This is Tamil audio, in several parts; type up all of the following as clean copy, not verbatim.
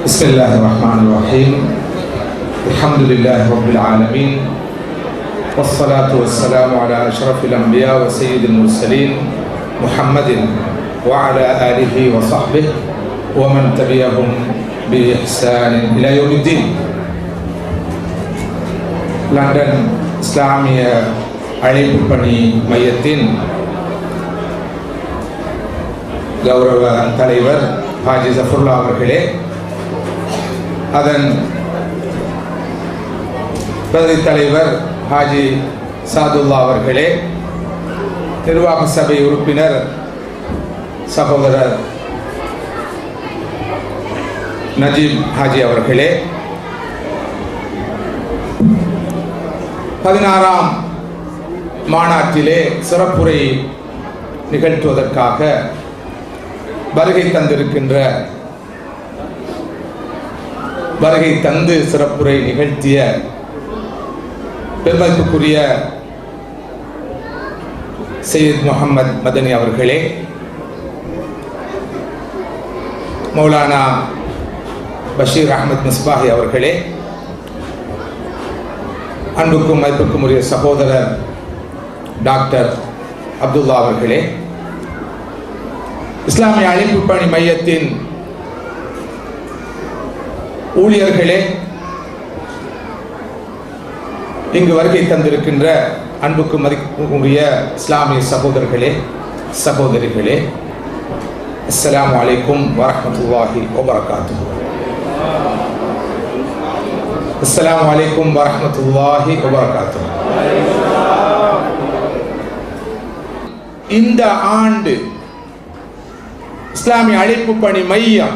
بسم الله الرحمن الرحيم الحمد لله رب العالمين والصلاة والسلام على أشرف الأنبياء وسيد المرسلين محمد وعلى آله وصحبه ومن تبعهم بإحسان إلى يوم الدين. லண்டன் இஸ்லாமிய அழைப்பு பணி மையத்தின் கௌரவ தலைவர் ஹாஜி ஜஃபருல்லா அவர்களே, அதன் பிரதி தலைவர் ஹாஜி சாதுல்லா அவர்களே, நிர்வாக சபை உறுப்பினர் சகோதரர் நஜீப் ஹாஜி அவர்களே, 16ஆம் மாநாட்டிலே சிறப்புரை நிகழ்த்துவதற்காக வருகை தந்து சிறப்புரை நிகழ்த்திய பெருமதிப்புக்குரிய சையத் முஹம்மது மதனி அவர்களே, மௌலானா பஷீர் அஹமத் மிஸ்பாஹி அவர்களே, அன்புக்கும் மதிப்புக்கும் உரிய சகோதரர் டாக்டர் அப்துல்லா அவர்களே, இஸ்லாமிய அழைப்பு பணி மையத்தின் ஊழியர்களே, இங்கு வருகை தந்திருக்கின்ற அன்புக்கும் மதிப்புக்கும் உரிய இஸ்லாமிய சகோதரர்களே, சகோதரிகளே, அஸ்ஸலாமு அலைக்கும் வரஹ்மத்துல்லாஹி வபரகாத்துஹு. அஸ்ஸலாமு அலைக்கும் வரஹ்மத்துல்லாஹி வபரகாத்துஹு. இந்த ஆண்டு இஸ்லாமிய அழைப்பு பணி மையம்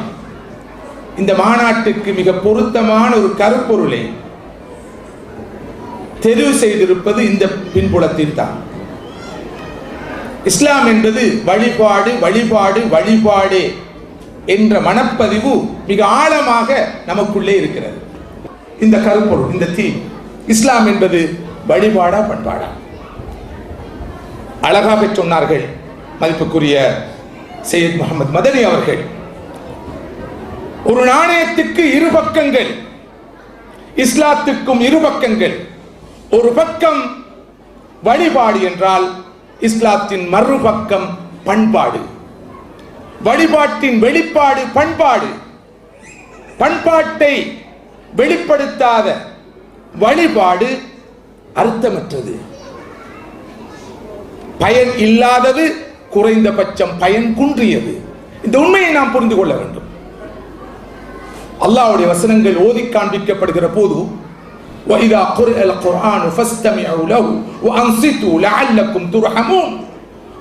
இந்த மாநாட்டுக்கு மிக பொருத்தமான ஒரு கருப்பொருளை தெரிவு செய்திருப்பது இந்த பின்புலத்தில் தான். இஸ்லாம் என்பது வழிபாடு வழிபாடு வழிபாடு என்ற மனப்பதிவு மிக ஆழமாக நமக்குள்ளே இருக்கிறது. இந்த கருப்பொருள், இந்த தீ, இஸ்லாம் என்பது வழிபாடா பண்பாடா? அழகாக சொன்னார்கள் மதிப்புக்குரிய சையத் முஹம்மது மதனி அவர்கள். ஒரு நாணயத்துக்கு இரு பக்கங்கள், இஸ்லாத்துக்கும் இரு பக்கங்கள். ஒரு பக்கம் வழிபாடு என்றால் இஸ்லாத்தின் மறுபக்கம் பண்பாடு. வழிபாட்டின் வெளிப்பாடு பண்பாடு. பண்பாட்டை வெளிப்படுத்தாத வழிபாடு அர்த்தமற்றது, பயன் இல்லாதது, குறைந்தபட்சம் பயன் குன்றியது. இந்த உண்மையை நாம் புரிந்து கொள்ள வேண்டும். அல்லாஹ்வுடைய வசனங்கள் ஓதி காண்பிக்கப்படுகிற போது وَإِذَا قُرِئَ الْقُرْآنُ فَاسْتَمِعُوا لَهُ وَأَنصِتُوا لَعَلَّكُمْ تُرْحَمُونَ.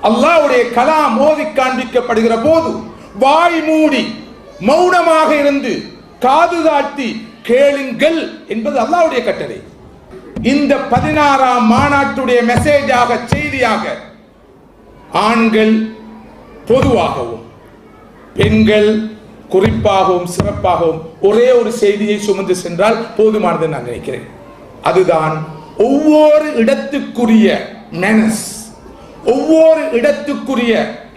அல்லாஹ்வுடைய கலாம் ஓதி காண்பிக்கப்படுகிற போது வாய் மூடி மௌனமாக இருந்து காது தாழ்த்தி கேளுங்கள் என்பது அல்லாஹ்வுடைய கட்டளை. இந்த 16ஆம் மாநாட்டுடைய மெசேஜாக, செய்தியாக, ஆண்கள் பொதுவாகவும் பெண்கள் குறிப்பாகவும் சிறப்பாகவும் ஒரே ஒரு செய்தியை சுமந்து சென்றால் போதுமானது நான் நினைக்கிறேன். அதுதான் ஒவ்வொரு இடத்துக்குரிய மேனர்ஸ், ஒவ்வொரு இடத்துக்குரிய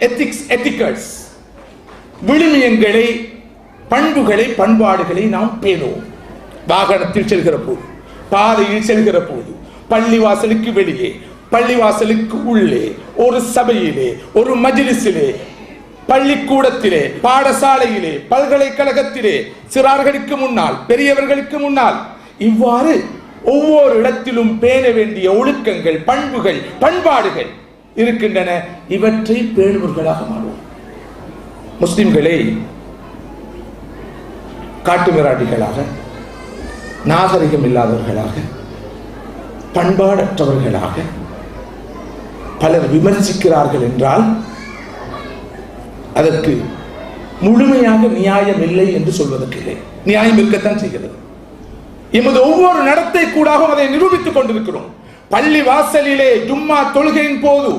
எத்திக்ஸ், எத்திக்கல்ஸ், விழுமியங்களை, பண்புகளை, பண்பாடுகளை நாம் பேணுவோம். வாகனத்தில் செல்கிற போது, பாதையில் செல்கிற போது, பள்ளிவாசலுக்கு வெளியே, பள்ளிவாசலுக்கு உள்ளே, ஒரு சபையிலே, ஒரு மஜ்லிஸிலே, பள்ளிக்கூடத்திலே, பாடசாலையிலே, பல்கலைக்கழகத்திலே, சிறார்களுக்கு முன்னால், பெரியவர்களுக்கு முன்னால், இவ்வாறு ஒவ்வொரு இடத்திலும் பேண வேண்டிய ஒழுக்கங்கள், பண்புகள், பண்பாடுகள் இருக்கின்றன. இவற்றை பேணுவர்களாக மாறுவோம். முஸ்லிம்களை காட்டுமிராண்டிகளாக, நாகரிகம் இல்லாதவர்களாக, பண்பாடற்றவர்களாக பலர் விமர்சிக்கிறார்கள் என்றால் அதற்கு முழுமையாக நியாயம் இல்லை என்று சொல்வதற்கு இல்லை. நியாயம் இருக்கத்தான் செய்கிறது. எமது ஒவ்வொரு நடத்தை கூடாகவும் அதை நிரூபித்துக் கொண்டிருக்கிறோம். பள்ளி வாசலிலே ஜும்மா தொழுகையின் போது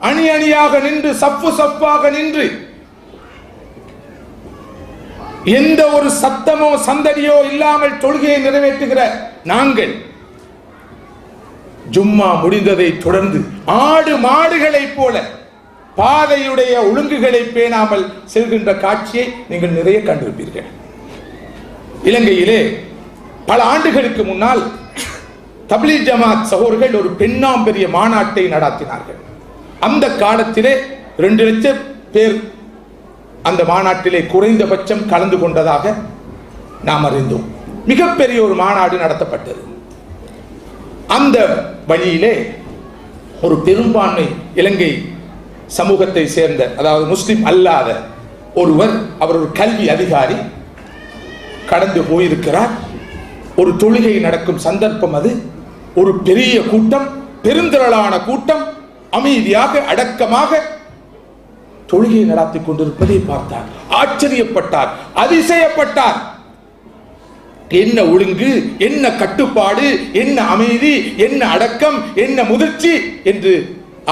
அணி அணியாக நின்று, சப்பு சப்பாக நின்று, எந்த ஒரு சத்தமோ சந்தடியோ இல்லாமல் தொழுகையை நிறைவேற்றுகிற நாங்கள் ஜும்மா முடிந்ததை தொடர்ந்து ஆடு மாடுகளை போல பாதையுடைய ஒழுங்குகளை பேணாமல் செல்கின்ற காட்சியை நீங்கள் நிறைய கண்டிருப்பீர்கள். இலங்கையிலே பல ஆண்டுகளுக்கு முன்னால் தப்லீக் ஜமாத் சகோதரர்கள் ஒரு பெரிய மாநாட்டை நடத்தினார்கள். அந்த காலத்திலே 2 லட்சம் பேர் அந்த மாநாட்டிலே குறைந்தபட்சம் கலந்து கொண்டதாக நாம் அறிந்தோம். மிகப்பெரிய ஒரு மாநாடு நடத்தப்பட்டது. அந்த வழியிலே ஒரு பெரும்பான்மை இலங்கை சமூகத்தை சேர்ந்த, அதாவது முஸ்லிம் அல்லாத ஒருவர், அவர் ஒரு கல்வி அதிகாரி, கடந்து போயிருக்கிறார். ஒரு தொழுகை நடக்கும் சந்தர்ப்பம் அது. ஒரு பெரிய கூட்டம், பெருந்திரளான கூட்டம் அமைதியாக அடக்கமாக தொழுகை நடத்தி கொண்டிருப்பதை பார்த்தார். ஆச்சரியப்பட்டார், அதிசயப்பட்டார். என்ன ஒழுங்கு, என்ன கட்டுப்பாடு, என்ன அமைதி, என்ன அடக்கம், என்ன முதிர்ச்சி என்று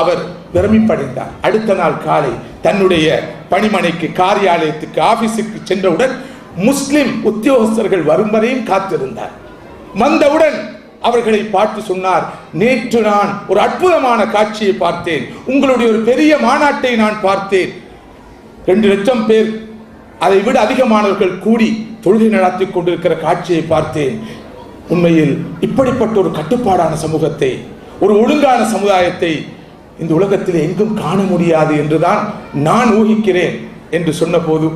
அவர் பிரமிப்படைந்தார். அடுத்த நாள் காலை தன்னுடைய பணிமனைக்கு, காரியாலயத்துக்கு, ஆபீஸுக்கு சென்றவுடன் முஸ்லிம் உத்தியோகஸ்தர்கள் வரும் வரையும் காத்திருந்தார். வந்தவுடன் அவர்களை பார்த்து சொன்னார், நேற்று நான் ஒரு அற்புதமான காட்சியை பார்த்தேன். உங்களுடைய ஒரு பெரிய மாநாட்டை நான் பார்த்தேன். 2 லட்சம் பேர், அதை விட அதிகமானவர்கள் கூடி தொழுகை நடத்தி கொண்டிருக்கிற காட்சியை பார்த்தேன். உண்மையில் இப்படிப்பட்ட ஒரு கட்டுப்பாடான சமூகத்தை, ஒரு ஒழுங்கான சமுதாயத்தை இந்த உலகத்தில் எங்கும் காண முடியாது என்றுதான் நான் ஊகிக்கிறேன் என்று சொன்ன போது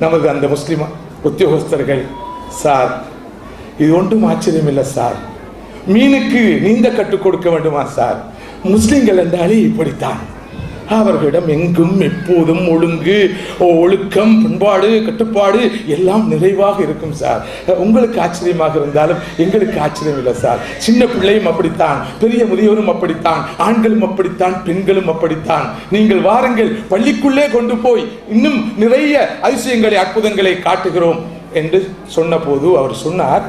நமது அந்த முஸ்லிம் உத்தியோகஸ்தர்கள், சார் இது ஒன்றும் ஆச்சரியம் இல்லை சார், மீனுக்கு நீந்த கற்றுக் கொடுக்க வேண்டுமா சார், முஸ்லிம்கள் என்றாலே இப்படித்தான், அவர்களிடம் எங்கும் எப்போதும் ஒழுங்கு, ஒழுக்கம், பண்பாடு, கட்டுப்பாடு எல்லாம் நிறைவாக இருக்கும் சார். உங்களுக்கு ஆச்சரியமாக இருந்தாலும் எங்களுக்கு ஆச்சரியம் இல்லை சார். சின்ன பிள்ளையும் அப்படித்தான், பெரிய முதியோரும் அப்படித்தான், ஆண்களும் அப்படித்தான், பெண்களும் அப்படித்தான். நீங்கள் வாருங்கள், பள்ளிக்குள்ளே கொண்டு போய் இன்னும் நிறைய அதிசயங்களை, அற்புதங்களை காட்டுகிறோம் என்று சொன்ன போது அவர் சொன்னார்,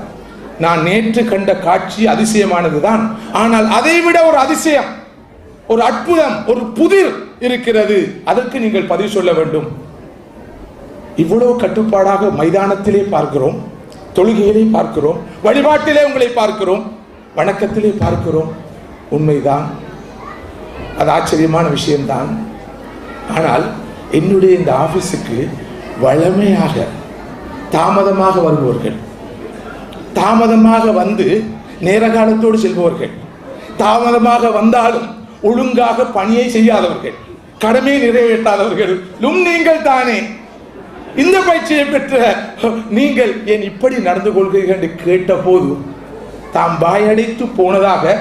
நான் நேற்று கண்ட காட்சி அதிசயமானதுதான், ஆனால் அதைவிட ஒரு அதிசயம், ஒரு அற்புதம், ஒரு புதிர் இருக்கிறது, அதற்கு நீங்கள் பதில் சொல்ல வேண்டும். இவ்வளவு கட்டுப்பாடாக மைதானத்திலே பார்க்கிறோம், தொழுகையிலே பார்க்கிறோம், வழிபாட்டிலே உங்களை பார்க்கிறோம், வணக்கத்திலே பார்க்கிறோம். உண்மைதான், அது ஆச்சரியமான விஷயம்தான். ஆனால் என்னுடைய இந்த ஆபீஸுக்கு வழமையாக தாமதமாக வருபவர்கள், தாமதமாக வந்து நேர காலத்தோடு செல்பவர்கள், தாமதமாக வந்தாலும் ஒழுங்காக பணியை செய்யாதவர்கள், கடமையை நிறைவேற்றாதவர்களும் நீங்கள் தானே. இந்த பயிற்சியை பெற்ற நீங்கள் ஏன் இப்படி நடந்து கொள்கிறீர்கள் என்று கேட்ட போது தாம் வாயடைத்து போனதாக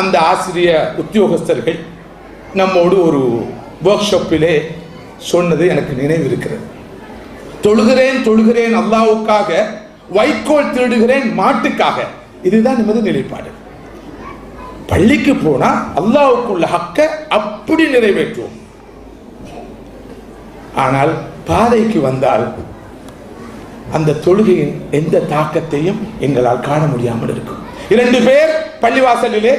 அந்த ஆசிரிய உத்தியோகஸ்தர்கள் நம்மோடு ஒரு ஒர்க் ஷாப்பிலே சொன்னது எனக்கு நினைவு இருக்கிறது. தொழுகிறேன் தொழுகிறேன் அல்லாஹ்வுக்காக, வைக்கோல் திருடுகிறேன் மாட்டுக்காக. இதுதான் நமது நிலைப்பாடு. பள்ளிக்கு போனா அல்லாஹ்வுக்குள்ள ஹக்க அப்படி நிறைவேற்றுவோம். ஆனால் பாதைக்கு வந்தால் அந்த தொழுகையின் எந்த தாக்கத்தையும் எங்களால் காண முடியாமல் இருக்கும். 2 பேர் பள்ளிவாசலிலே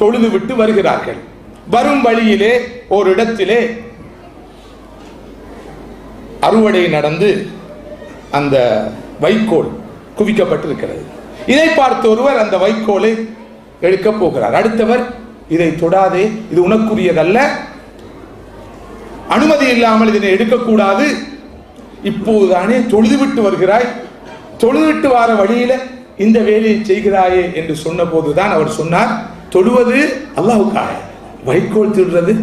தொழுது விட்டு வருகிறார்கள். வரும் வழியிலே ஒரு இடத்திலே அறுவடை நடந்து அந்த வைக்கோல் குவிக்கப்பட்டிருக்கிறது. இதை பார்த்த ஒருவர் அந்த வைக்கோலை எடுக்க போகிறார். அடுத்தவர், இதை தொடாதே, இது உனக்குரியதல்ல, அனுமதி இல்லாமல் இதனை எடுக்கக்கூடாது, இப்போதுதானே தொழுதுவிட்டு வருகிறாய், தொழுதுவிட்டு வர வழியில இந்த வேலையை செய்கிறாயே என்று சொன்ன போதுதான் அவர் சொன்னார், தொழுவது அல்லாஹ்வுக்காக, வைக்கோல் திருடுறது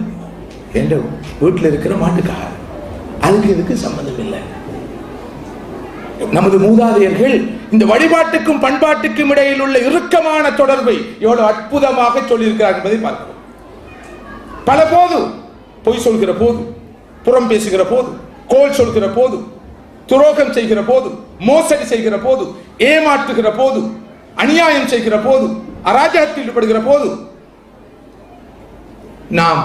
என்ற வீட்டில் இருக்கிற மாட்டுக்காக, அதுக்கு இதுக்கு சம்பந்தம் இல்லை. நமது மூதாதையர்கள் இந்த வழிபாட்டுக்கும் பண்பாட்டுக்கும் இடையில் உள்ள இறுக்கமான தொடர்பை எவ்வளவு அற்புதமாக சொல்லியிருக்கிறார் என்பதை பார்க்கிறோம். பல போது பொய் சொல்கிற போது, புறம் பேசுகிற போது, கோல் சொல்கிற போது, துரோகம் செய்கிற போது, மோசடி செய்கிற போது, ஏமாற்றுகிற போது, அநியாயம் செய்கிற போது, அராஜகத்தில் ஈடுபடுகிற போது நாம்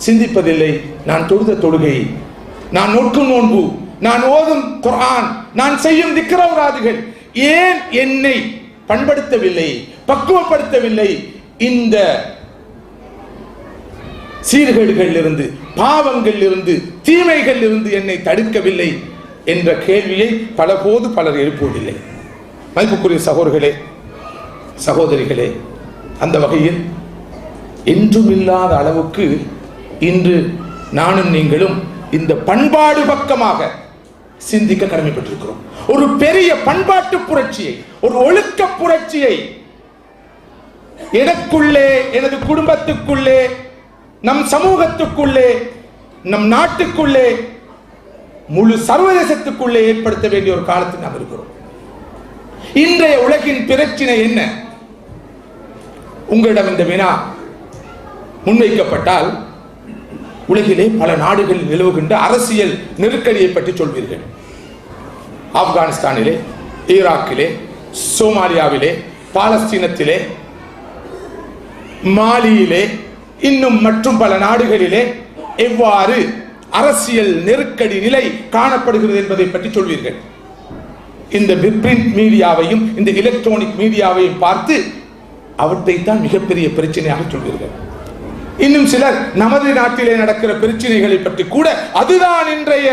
சிந்திப்பதில்லை, நான் தொழுத தொழுகை, நான் நோக்கும் நோன்பு, நான் ஓதும் குர்ஆன், நான் செய்யும் திக்ரவுராதுகள் ஏன் என்னை பண்படுத்தவில்லை, பக்குவப்படுத்தவில்லை, இந்த சீர்கேடுகள் இருந்து, பாவங்கள் இருந்து, தீமைகள் இருந்து என்னை தடுக்கவில்லை என்ற கேள்வியை பல போது பலர் எழுப்புவதில்லை. மதிப்புக்குரிய சகோதரர்களே, சகோதரிகளே, அந்த வகையில் என்றும் இல்லாத அளவுக்கு இன்று நானும் நீங்களும் இந்த பண்பாடு பக்கமாக சிந்திக்க கடமைப்பட்டிருக்கிறோம். ஒரு பெரிய பண்பாட்டு புரட்சியை, ஒரு ஒழுக்க புரட்சியை எனக்குள்ளே, எனது குடும்பத்துக்குள்ளே, நம் சமூகத்துக்குள்ளே, நம் நாட்டுக்குள்ளே, முழு சர்வதேசத்துக்குள்ளே ஏற்படுத்த வேண்டிய ஒரு காலத்தில் நாம் இருக்கிறோம். இன்றைய உலகின் பிரச்சனை என்ன? உங்களிடம் இந்த வினா முன்வைக்கப்பட்டால் உலகிலே பல நாடுகளில் நிலவுகின்ற அரசியல் நெருக்கடியை பற்றி சொல்வீர்கள். ஆப்கானிஸ்தானிலே, ஈராக்கிலே, சோமாலியாவிலே, பாலஸ்தீனத்திலே, மாலியிலே, இன்னும் மற்றும் பல நாடுகளிலே எவ்வாறு அரசியல் நெருக்கடி நிலை காணப்படுகிறது என்பதை பற்றி சொல்வீர்கள். இந்த பிரிண்ட் மீடியாவையும் இந்த எலக்ட்ரானிக் மீடியாவையும் பார்த்து அவற்றைத்தான் மிகப்பெரிய பிரச்சனையாக சொல்வீர்கள். இன்னும் சிலர் நமது நாட்டிலே நடக்கிற பிரச்சனைகளை பற்றி கூட அதுதான் இன்றைய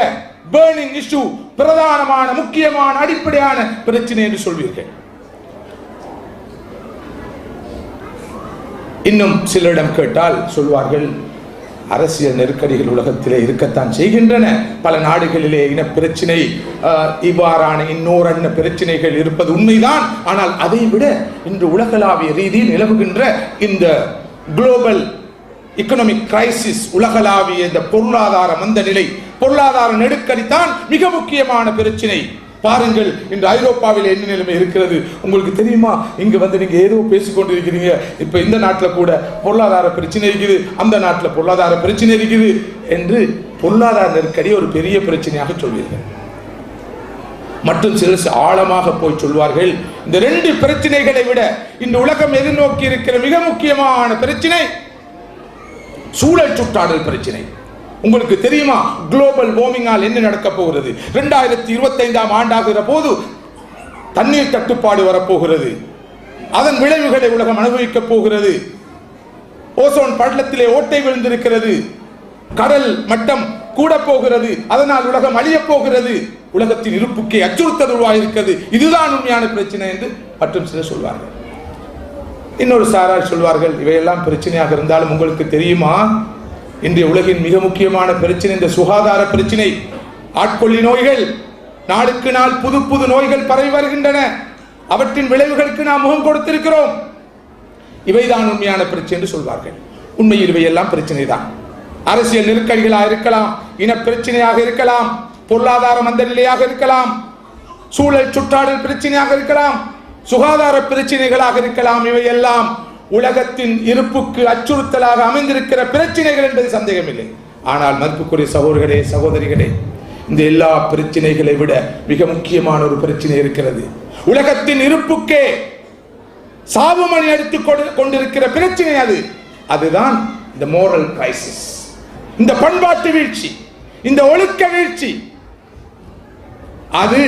பர்னிங் இஷ்யூ, பிரதானமான முக்கியமான அடிப்படையான பிரச்சனை என்று சொல்வீர்கள். இன்னும் சிலரிடம் கேட்டால் சொல்வார்கள், அரசியல் நெருக்கடிகள் உலகத்திலே இருக்கத்தான் செய்கின்றன, பல நாடுகளிலே இன பிரச்சனை, இவ்வாறான இன்னொரு பிரச்சனைகள் இருப்பது உண்மைதான். ஆனால் அதை விட இன்று உலகளாவிய ரீதியில் நிலவுகின்ற இந்த குளோபல் எக்கனாமிக் கிரைசிஸ், உலகளாவிய இந்த பொருளாதார மந்த நிலை, பொருளாதார நெருக்கடி தான் மிக முக்கியமான பிரச்சனை. பாருங்கள், இன்று ஐரோப்பாவில் என்ன நிலைமை இருக்கிறது உங்களுக்கு தெரியுமா? இங்கு வந்து நீங்க ஏதோ பேசிக்கொண்டிருக்கிறீங்க, இப்ப இந்த நாட்டில் கூட பொருளாதார பிரச்சனை இருக்குது, அந்த நாட்டில் பொருளாதார பிரச்சனை இருக்குது என்று பொருளாதார நெருக்கடி ஒரு பெரிய பிரச்சனையாக சொல்வீர்கள். மற்றும் சிலர் ஆழமாக போய் சொல்வார்கள், இந்த ரெண்டு பிரச்சனைகளை விட இந்த உலகம் எதிர்நோக்கி இருக்கிற மிக முக்கியமான பிரச்சனை சூழல் சுற்றாடல் பிரச்சனை. உங்களுக்கு தெரியுமா குளோபல் வார்மிங்கால் என்ன நடக்க போகிறது? 2025 ஆண்டாகிற போது தண்ணீர் தட்டுப்பாடு வரப்போகிறது. அதன் விளைவுகளை உலகம் அனுபவிக்க போகிறது. ஓசோன் படலத்திலே ஓட்டை விழுந்திருக்கிறது. கடல் மட்டம் கூட போகிறது. அதனால் உலகம் அழிய போகிறது. உலகத்தின் இருப்புக்கே அச்சுறுத்தல் உருவாகிருக்கிறது. இதுதான் உண்மையான பிரச்சனை என்று மற்றும் சிலர் சொல்வார்கள். இன்னொரு சாரார் சொல்வார்கள், இவையெல்லாம் பிரச்சனையாக இருந்தாலும் உங்களுக்கு தெரியுமா, இன்றைய உலகின் மிக முக்கியமான பிரச்சனை இந்த சுகாதார பிரச்சனை, ஆட்கொள்ளி நோய்கள். நாளுக்கு நாள் புது புது நோய்கள் பரவி வருகின்றன. அவற்றின் விளைவுகளுக்கு நாம் முகம் கொடுத்திருக்கிறோம். இவைதான் உண்மையான பிரச்சனை என்று சொல்வார்கள். உண்மையில் இவையெல்லாம் பிரச்சனை தான். அரசியல் நெருக்கடிகளாக இருக்கலாம், இன பிரச்சனையாக இருக்கலாம், பொருளாதார மந்த நிலையாக இருக்கலாம், சூழல் சுற்றாடல் பிரச்சனையாக இருக்கலாம், சுகாதார பிரச்சனைகளாக இருக்கலாம். இவையெல்லாம் உலகத்தின் இருப்புக்கு அச்சுறுத்தலாக அமைந்திருக்கிற பிரச்சனைகள் என்பது சந்தேகமில்லை. ஆனால் மதிப்புக்குரிய சகோதரர்களே, சகோதரிகளே, இந்த எல்லா பிரச்சனைகளை விட மிக முக்கியமான ஒரு பிரச்சனை இருக்கிறது. உலகத்தின் இருப்புக்கே சாவுமணி எடுத்துக் கொண்டிருக்கிற பிரச்சனை அதுதான் இந்த மோரல் கிரைசிஸ், இந்த பண்பாட்டு வீழ்ச்சி, இந்த ஒழுக்க வீழ்ச்சி. அது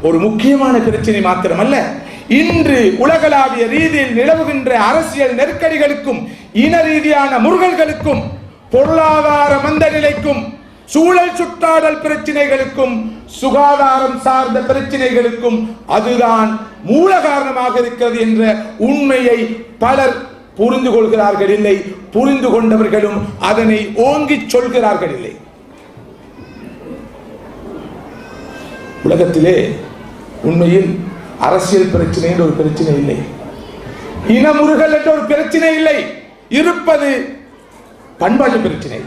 ஒரு முக்கியமான பிரச்சனை மாத்திரமல்ல, இன்று உலகளாவிய ரீதியில் நிலவுகின்ற அரசியல் நெருக்கடிகளுக்கும், இன ரீதியான முருகல்களுக்கும், பொருளாதார மந்த நிலைக்கும், சூழல் சுற்றாடல் பிரச்சனைகளுக்கும், சுகாதாரம் சார்ந்த பிரச்சனைகளுக்கும் அதுதான் மூல காரணமாக இருக்கிறது என்ற உண்மையை பலர் புரிந்து கொள்கிறார்கள் இல்லை. புரிந்து கொண்டவர்களும் அதனை ஓங்கி சொல்கிறார்கள் இல்லை. உலகத்திலே உண்மையில் அரசியல் பிரச்சனை என்ற ஒரு பிரச்சனை இல்லை, இனமுறுகல் என்ற ஒரு பிரச்சனை இல்லை. இருப்பது பண்பாட்டு பிரச்சனை.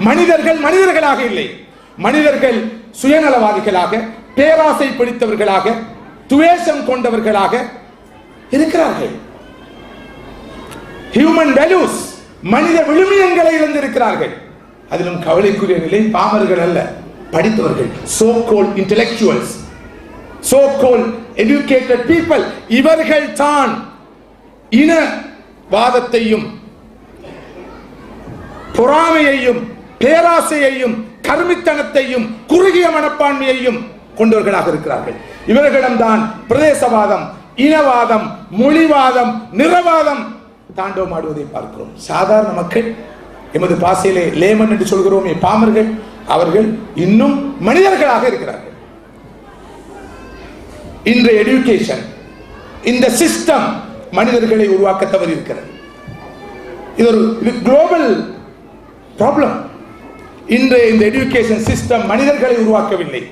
மனிதர்கள் மனிதர்களாக இல்லை. மனிதர்கள் சுயநலவாதிகளாக, பேராசை பிடித்தவர்களாக, துவேஷம் கொண்டவர்களாக இருக்கிறார்கள். ஹியூமன் வேல்யூஸ், மனித விழுமியங்களை இழந்திருக்கிறார்கள். அதிலும் கவலைக்குரிய நிலை பாமர்கள் அல்ல, படித்தவர்கள், so called intellectuals, so called educated people. இவர்கள் தான் இனவாதத்தையும் பொறாமையையும் பேராசையையும் கர்மித்தனத்தையும் குறுகிய மனப்பான்மையையும் கொண்டவர்களாக இருக்கிறார்கள். இவர்களிடம்தான் பிரதேசவாதம், இனவாதம், மொழிவாதம், நிறவாதம் தாண்டவமாடுவதை பார்க்கிறோம். சாதாரண மக்கள், எமது பாசையிலே லேமன் என்று சொல்கிறோம், பாமர்கள், அவர்கள் இன்னும் மனிதர்களாக இருக்கிறார்கள். இன்றைய எஜுகேஷன், இந்த சிஸ்டம் மனிதர்களை உருவாக்க தவறி இருக்கிறது. இது ஒரு குளோபல் ப்ராப்ளம். இன்றைய இந்த எஜுகேஷன் சிஸ்டம் மனிதர்களை உருவாக்கவில்லை,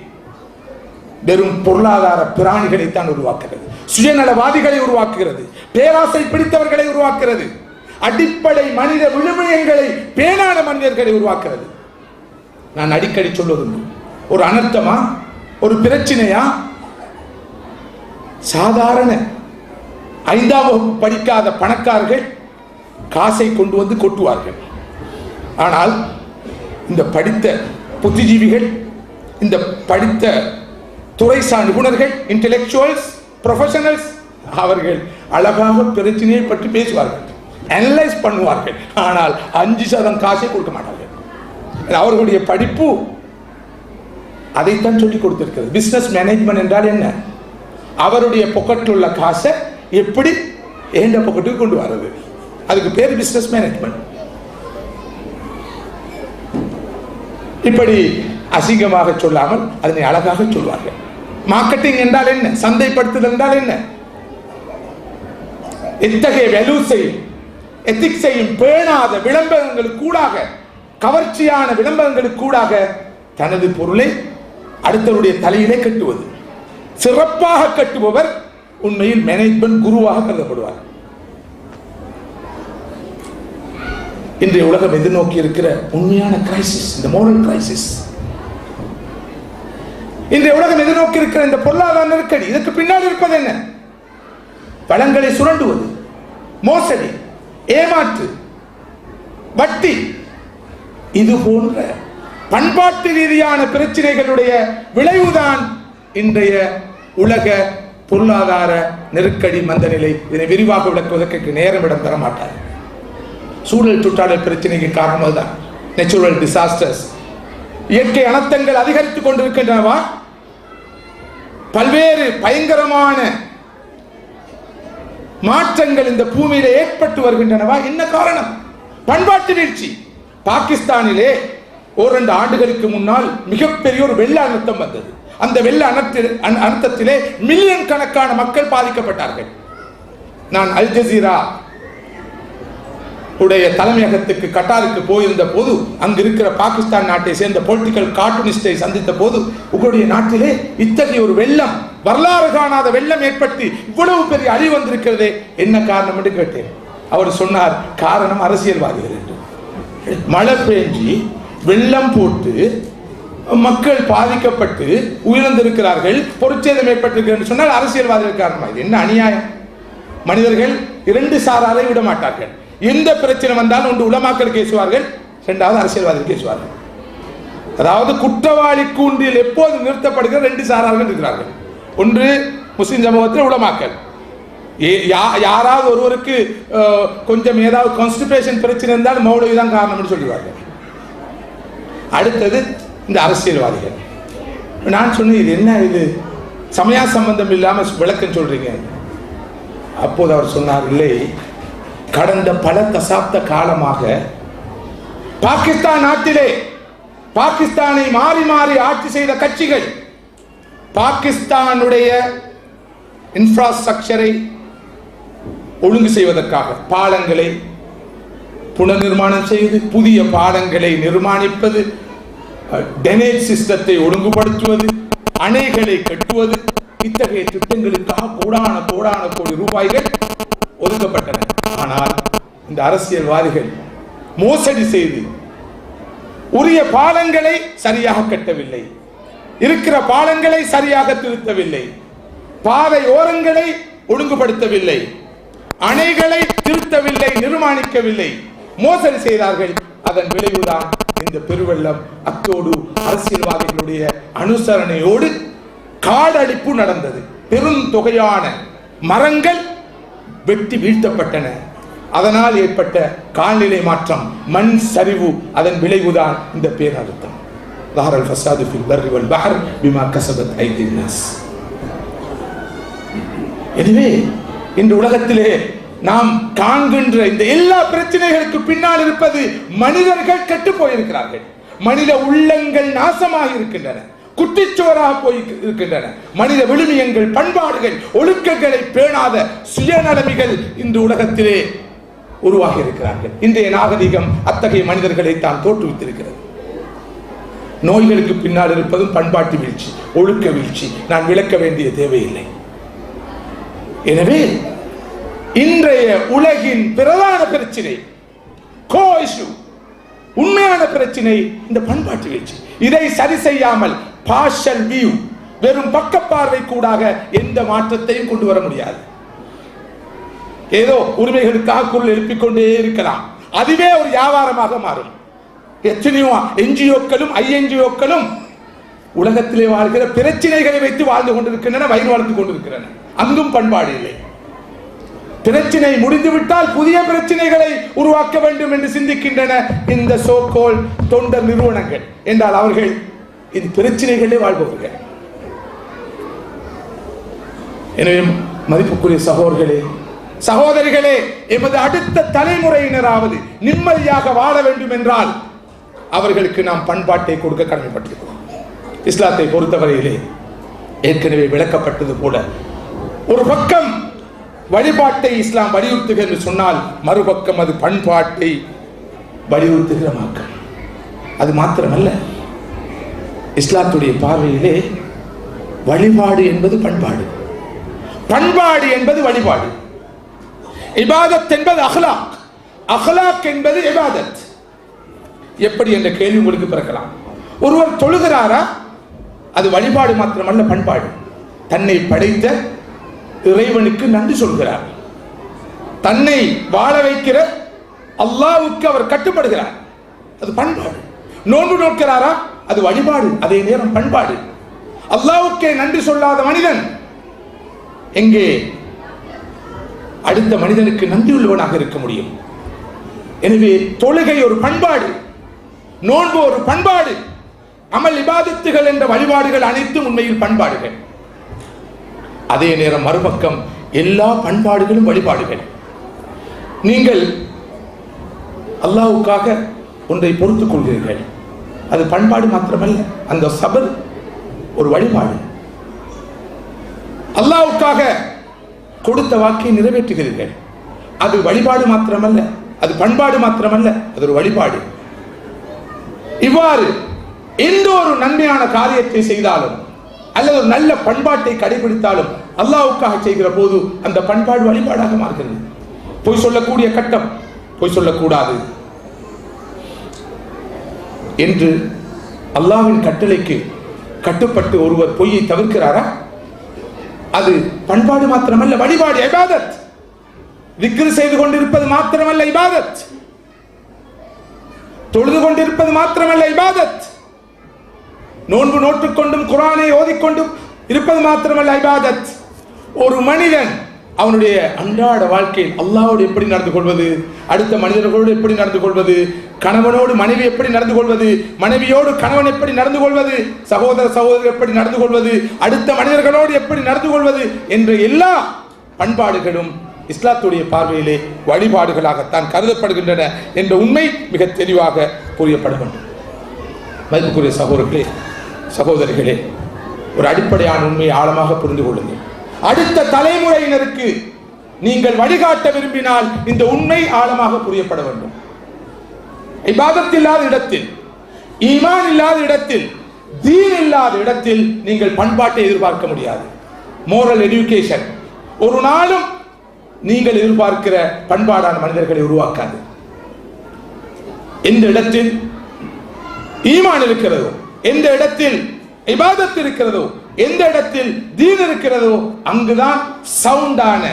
வெறும் பொருளாதார பிராணிகளைத்தான் உருவாக்குகிறது, சுயநலவாதிகளை உருவாக்குகிறது, பேராசை பிடித்தவர்களை உருவாக்குகிறது, அடிப்படை மனித விழுமியங்களை பேணாத மனிதர்களை உருவாக்குறது. நான் அடிக்கடி சொல்வது ஒரு அனர்த்தமா, ஒரு பிரச்சனையா, சாதாரண 5ஆம் வகுப்பு படிக்காத பணக்காரர்கள் காசை கொண்டு வந்து கொட்டுவார்கள். ஆனால் இந்த படித்த புத்திஜீவிகள், இந்த படித்த துறைசார் நிபுணர்கள், இன்டெலெக்சுவல்ஸ், ப்ரொஃபஷனல்ஸ், அவர்கள் அழகாக பிரச்சனையை பற்றி பேசுவார்கள், அனலைஸ் பண்ணுவார்கள். ஆனால் 5% காசை கொடுக்க மாட்டார்கள். அவர்களுடைய படிப்பு அதைத்தான் சொல்லிக் கொடுத்திருக்கிறது. பிசினஸ் மேனேஜ்மெண்ட் என்றால் என்ன? அவருடைய பாக்கெட்டில் உள்ள காசை எப்படி எந்த பாக்கெட்டுக்கு கொண்டு வர்றது, அதுக்கு பேர் பிசினஸ் மேனேஜ்மெண்ட். இப்படி அசிங்கமாக சொல்லாமல் அதனை அழகாக சொல்வார்கள். மார்க்கெட்டிங் என்றால் என்ன? சந்தைப்படுத்துதல் என்றால் என்ன? எத்தகைய வேல்யூஸையும் எத்திக்ஸையும் பேணாத விளம்பரங்களுக்கு கூடாக, கவர்ச்சியான விளம்பரங்களுக்கு கூடாக தனது பொருளை அடுத்தவருடைய தலையிலே கட்டுவது. சிறப்பாக கட்டுபவர் உண்மையில் மேனேஜ்மெண்ட் குருவாக கருதப்படுவார். இன்றைய உலகம் எதிர்நோக்கி இருக்கிற உண்மையான கிரைசிஸ், இந்த மோரல் கிரைசிஸ், இன்றைய உலகம் எதிர்நோக்கி இருக்கிற இந்த பொருளாதார நெருக்கடி, இதற்கு பின்னால் இருப்பது என்ன? வளங்களை சுரண்டுவது, மோசடி, ஏமாற்று, வட்டி, இது போன்ற பண்பாட்டு ரீதியான பிரச்சனைகளுடைய விளைவுதான் இன்றைய உலக பொருளாதார நெருக்கடி, மந்த நிலை. இதனை விரிவாக விளக்குவதற்கு நேரம் இடம் தர மாட்டார். சூழல் சுற்றாடல் பிரச்சனைக்கு காரணம் தான் நேச்சுரல் டிசாஸ்டர்ஸ், இயற்கை அனர்த்தங்கள் அதிகரித்துக் கொண்டிருக்கின்றனவா? பல்வேறு பயங்கரமான மாற்றங்கள் இந்த பூமியில ஏற்பட்டு வருகின்றனவா? என்ன காரணம்? பண்பாட்டு வீழ்ச்சி. பாகிஸ்தானிலே 2 ஆண்டுகளுக்கு முன்னால் மிகப்பெரிய ஒரு வெள்ள அனர்த்தம் வந்தது. அந்த வெள்ள அனர்த்தத்திலே மில்லியன் கணக்கான மக்கள் பாதிக்கப்பட்டார்கள். நான் அல் ஜசீரா உடைய தலைமையகத்துக்கு கட்டாருக்கு போயிருந்த போது அங்கு இருக்கிற பாகிஸ்தான் நாட்டை சேர்ந்த பொலிட்டிக்கல் கார்ட்டூனிஸ்டை சந்தித்த போது, உங்களுடைய நாட்டிலே இத்தகைய ஒரு வெள்ளம், வரலாறு காணாத வெள்ளம் ஏற்பட்டு இவ்வளவு பெரிய அழிவு வந்திருக்கிறதே, என்ன காரணம் என்று கேட்டேன். அவர் சொன்னார், காரணம் அரசியல்வாதிகள் என்று. மழை பெஞ்சி வெள்ளம் போட்டு மக்கள் பாதிக்கப்பட்டு உயிரிழந்திருக்கிறார்கள், பொருட்சேதம் ஏற்பட்டிருக்கிறது சொன்னால் அரசியல்வாதிகள் காரணமா? இது என்ன அநியாயம்? மனிதர்கள் 2 சாராரை விட மாட்டார்கள். எந்த பிரச்சனை வந்தாலும் ஒன்று உலமாக்கள் பேசுவார்கள், 2வது அரசியல்வாதிகள் பேசுவார்கள். அதாவது குற்றவாளி கூண்டில் எப்போது நிறுத்தப்படுகிற 2 சாரார்கள் இருக்கிறார்கள். ஒன்று முஸ்லிம் சமூகத்தில் உலமாக்கள், யாராவது ஒருவருக்கு கொஞ்சம் ஏதாவது கான்ஸ்டிபேஷன் பிரச்சனை இருந்தால் மௌலவி தான் காரணம் சொல்லுவார்கள். அடுத்தது இந்த அரசியல்வாதிகள். நான் சொன்னேன், இது என்ன, இது சமய சம்பந்தம் இல்லாம விளக்கம் சொல்றீங்க. அப்போது அவர் சொன்னார், இல்லை, கடந்த பல தசாப்த காலமாக பாகிஸ்தான் நாட்டிலே பாகிஸ்தானை மாறி மாறி ஆட்சி செய்த கட்சிகள் பாகிஸ்தானுடைய இன்ஃப்ராஸ்ட்ரக்சரை ஒழுங்கு செய்வதற்காக பாலங்களை புனர்நிர்மாணம் செய்து புதிய பாலங்களை நிர்மாணிப்பது, ட்ரைனேஜ் சிஸ்டத்தை ஒழுங்குபடுத்துவது, அணைகளை கட்டுவது, இத்தகைய திட்டங்களுக்காக கோடான கோடி ரூபாய்கள் ஒதுக்கப்பட்டன. ஆனால் இந்த அரசியல்வாதிகள் மோசடி செய்து உரிய பாலங்களை சரியாக கட்டவில்லை, இருக்கிற பாலங்களை சரியாக திருத்தவில்லை, பாதை ஓரங்களை ஒழுங்குபடுத்தவில்லை, அணைகளை திருத்தவில்லை, நிர்மாணிக்கவில்லை, மோசடி செய்தார்கள். அதன் விளைவுதான் இந்த பெருவெள்ளம். அத்தோடு அரசியல்வாதிகளுடைய அனுசரணையோடு காடழிப்பு நடந்தது. பெரும் தொகையான மரங்கள் வெட்டி வீழ்த்தப்பட்டன. அதனால் ஏற்பட்ட காலநிலை மாற்றம், மண் சரிவு, அதன் விளைவுதான் இந்த பேரழுத்தம். ظهر الفساد في البر والبحر بما كسبت أيدي الناس. எனவே இந்த உலகத்திலே நாம் காண்கின்ற இந்த எல்லா பிரச்சனைகளுக்கு பின்னால் இருப்பது மனிதர்கள் கெட்டு போயிருக்கிறார்கள். மனித உள்ளங்கள் நாசமாக இருக்கின்றன, குட்டிச்சுவராக போய் இருக்கின்றன. மனித விழுமியங்கள், பண்பாடுகள், ஒழுக்கங்களை பேணாத சுயநலமிகள் இந்த உலகத்திலே உருவாகி இருக்கிறார்கள். இன்றைய நாகரிகம் அத்தகைய மனிதர்களை தான் தோற்றுவித்திருக்கிறது. நோய்களுக்கு பின்னால் இருப்பதும் பண்பாட்டு வீழ்ச்சி, ஒழுக்க வீழ்ச்சி. நான் விளக்க வேண்டிய தேவையில்லை. எனவே இன்றைய உலகின் பிரதான பிரச்சனை, கோ இஷ்யூ, உண்மையான பிரச்சனை இந்த பண்பாட்டு வீழ்ச்சி. இதை சரி செய்யாமல் பார்ஷல் வியூ, வெறும் பக்கப்பார்வை கூடாக எந்த மாற்றத்தையும் கொண்டு வர முடியாது. ஏதோ உரிமைகளுக்காக குரல் எழுப்பிக் கொண்டே இருக்கலாம், அதுவே ஒரு வியாபாரமாக மாறும். எத்தனையோ என்ஜிஓக்களும் ஐஎன்ஜிஓக்களும் உலகத்திலே வாழ்கிற பிரச்சனைகளை வைத்து வாழ்ந்து கொண்டிருக்கின்றன, வயிறு வளர்த்துக் கொண்டிருக்கின்றன. அங்கும் பண்பாடு இல்லை. பிரச்சனை முடிந்துவிட்டால் புதிய பிரச்சனைகளை உருவாக்க வேண்டும் என்று சிந்திக்கின்றன இந்த சோகோல் தொண்டர் நிறுவனங்கள். என்றால் அவர்கள் இந்த பிரச்சனைகளே வாழ்பவர்கள். எனவே மதிப்புக்குரிய சகோதரர்களே, சகோதரிகளே, எமது அடுத்த தலைமுறையினராவது நிம்மதியாக வாழ வேண்டும் என்றால் அவர்களுக்கு நாம் பண்பாட்டை கொடுக்க கடமைப்பட்டிருக்கிறோம். இஸ்லாத்தை பொறுத்தவரையிலே ஏற்கனவே விளக்கப்பட்டது போல, ஒரு பக்கம் வழிபாட்டை இஸ்லாம் வலியுறுத்துகிறது என்று சொன்னால், மறுபக்கம் அது பண்பாட்டை வலியுறுத்துகிற மார்க்கம். அது மாத்திரமல்ல, இஸ்லாத்துடைய பார்வையிலே வழிபாடு என்பது பண்பாடு, பண்பாடு என்பது வழிபாடு. இபாதத் என்பது அஹ்லாக், அஹ்லாக் என்பது இபாதத். எப்படி என்ற கேள்வி உங்களுக்கு பிறக்கலாம். ஒருவர் தொழுகிறாரா, அது வழிபாடு மாத்திரமல்ல, பண்பாடு. தன்னை படைத்த இறைவனுக்கு நன்றி சொல்கிறார், தன்னை வாழ வைக்கிற அல்லாஹ்வுக்கு அவர் கட்டுப்படுகிறார், அது பண்பாடு. நோன்பு நோக்கிறாரா, அது வழிபாடு, அதே நேரம் பண்பாடு. அல்லாஹ்வுக்கே நன்றி சொல்லாத மனிதன் எங்கே அடுத்த மனிதனுக்கு நன்றி உள்ளவனாக இருக்க முடியும்? எனவே தொழுகை ஒரு பண்பாடு, நோன்பு ஒரு பண்பாடு, அமல் இபாதத்துகள் என்ற வழிபாடுகள் அனைத்தும் உண்மையில் பண்பாடுகள். அதே நேரம் மறுபக்கம் எல்லா பண்பாடுகளும் வழிபாடுகள். நீங்கள் அல்லாஹ்வுக்காக ஒன்றை பொறுத்துக் கொள்கிறீர்கள், அது பண்பாடு மாத்திரமல்ல, அந்த சபர் ஒரு வழிபாடு. அல்லாஹ்வுக்காக கொடுத்த வாக்கை நிறைவேற்றுகிறீர்கள், அது வழிபாடு மாத்திரமல்ல, அது பண்பாடு மாத்திரமல்ல, அது ஒரு வழிபாடு. இவ்வாறு எந்த ஒரு நன்மையான காரியத்தை செய்தாலும் அல்லது ஒரு நல்ல பண்பாட்டை கடைபிடித்தாலும் அல்லாஹ்வுக்காக செய்கிற போது அந்த பண்பாடு வழிபாடாக மாறுகிறது. பொய் சொல்லக்கூடிய கட்டம், பொய் சொல்லக்கூடாது என்று அல்லாஹ்வின் கட்டளைக்கு கட்டுப்பட்டு ஒருவர் பொய்யை தவிர்க்கிறாரா, அது பண்பாடு மாத்திரமல்ல, வழிபாடு, இபாதத். திக்ர் செய்து கொண்டிருப்பது மாத்திரமல்ல இபாதத், தொழுது கொண்டிருப்பது மாத்திரமல்ல இபாதத், நோன்பு நோட்டுக்கொண்டும் குர்ஆனை ஓதிக்கொண்டும் இருப்பது மாத்திரமல்ல இபாதத். ஒரு மனிதன் அவனுடைய அன்றாட வாழ்க்கையில் அல்லாஹ்வோடு எப்படி நடந்து கொள்வது, அடுத்த மனிதர்களோடு எப்படி நடந்து கொள்வது, கணவனோடு மனைவி எப்படி நடந்து கொள்வது, மனைவியோடு கணவன் எப்படி நடந்து கொள்வது, சகோதர சகோதரி எப்படி நடந்து கொள்வது, அடுத்த மனிதர்களோடு எப்படி நடந்து கொள்வது என்ற எல்லா பண்பாடுகளும் இஸ்லாத்துடைய பார்வையிலே வழிபாடுகளாகத்தான் கருதப்படுகின்றன என்ற உண்மை மிக தெளிவாக புரியப்பட வேண்டும். மதிப்புக்குரிய சகோதரர்களே, சகோதரிகளே, ஒரு அடிப்படையான உண்மையை ஆழமாக புரிந்து கொள்ளுங்கள். அடுத்த தலைமுறையினருக்கு நீங்கள் வழிகாட்ட விரும்பினால் இந்த உண்மை ஆழமாக புரியப்பட வேண்டும். இபாதத் இல்லாத இடத்தில், ஈமான் இல்லாத இடத்தில், தீன் இல்லாத இடத்தில் நீங்கள் பண்பாட்டை எதிர்பார்க்க முடியாது. மோரல் எஜுகேஷன் ஒரு நாளும் நீங்கள் எதிர்பார்க்கிற பண்பாடான மனிதர்களை உருவாக்காது. எந்த இடத்தில் ஈமான் இருக்கிறதோ, எந்த இடத்தில் இபாதத் இருக்கிறதோ, எந்த இடத்தில் தீன் இருக்கிறதோ, அங்குதான் சவுண்டான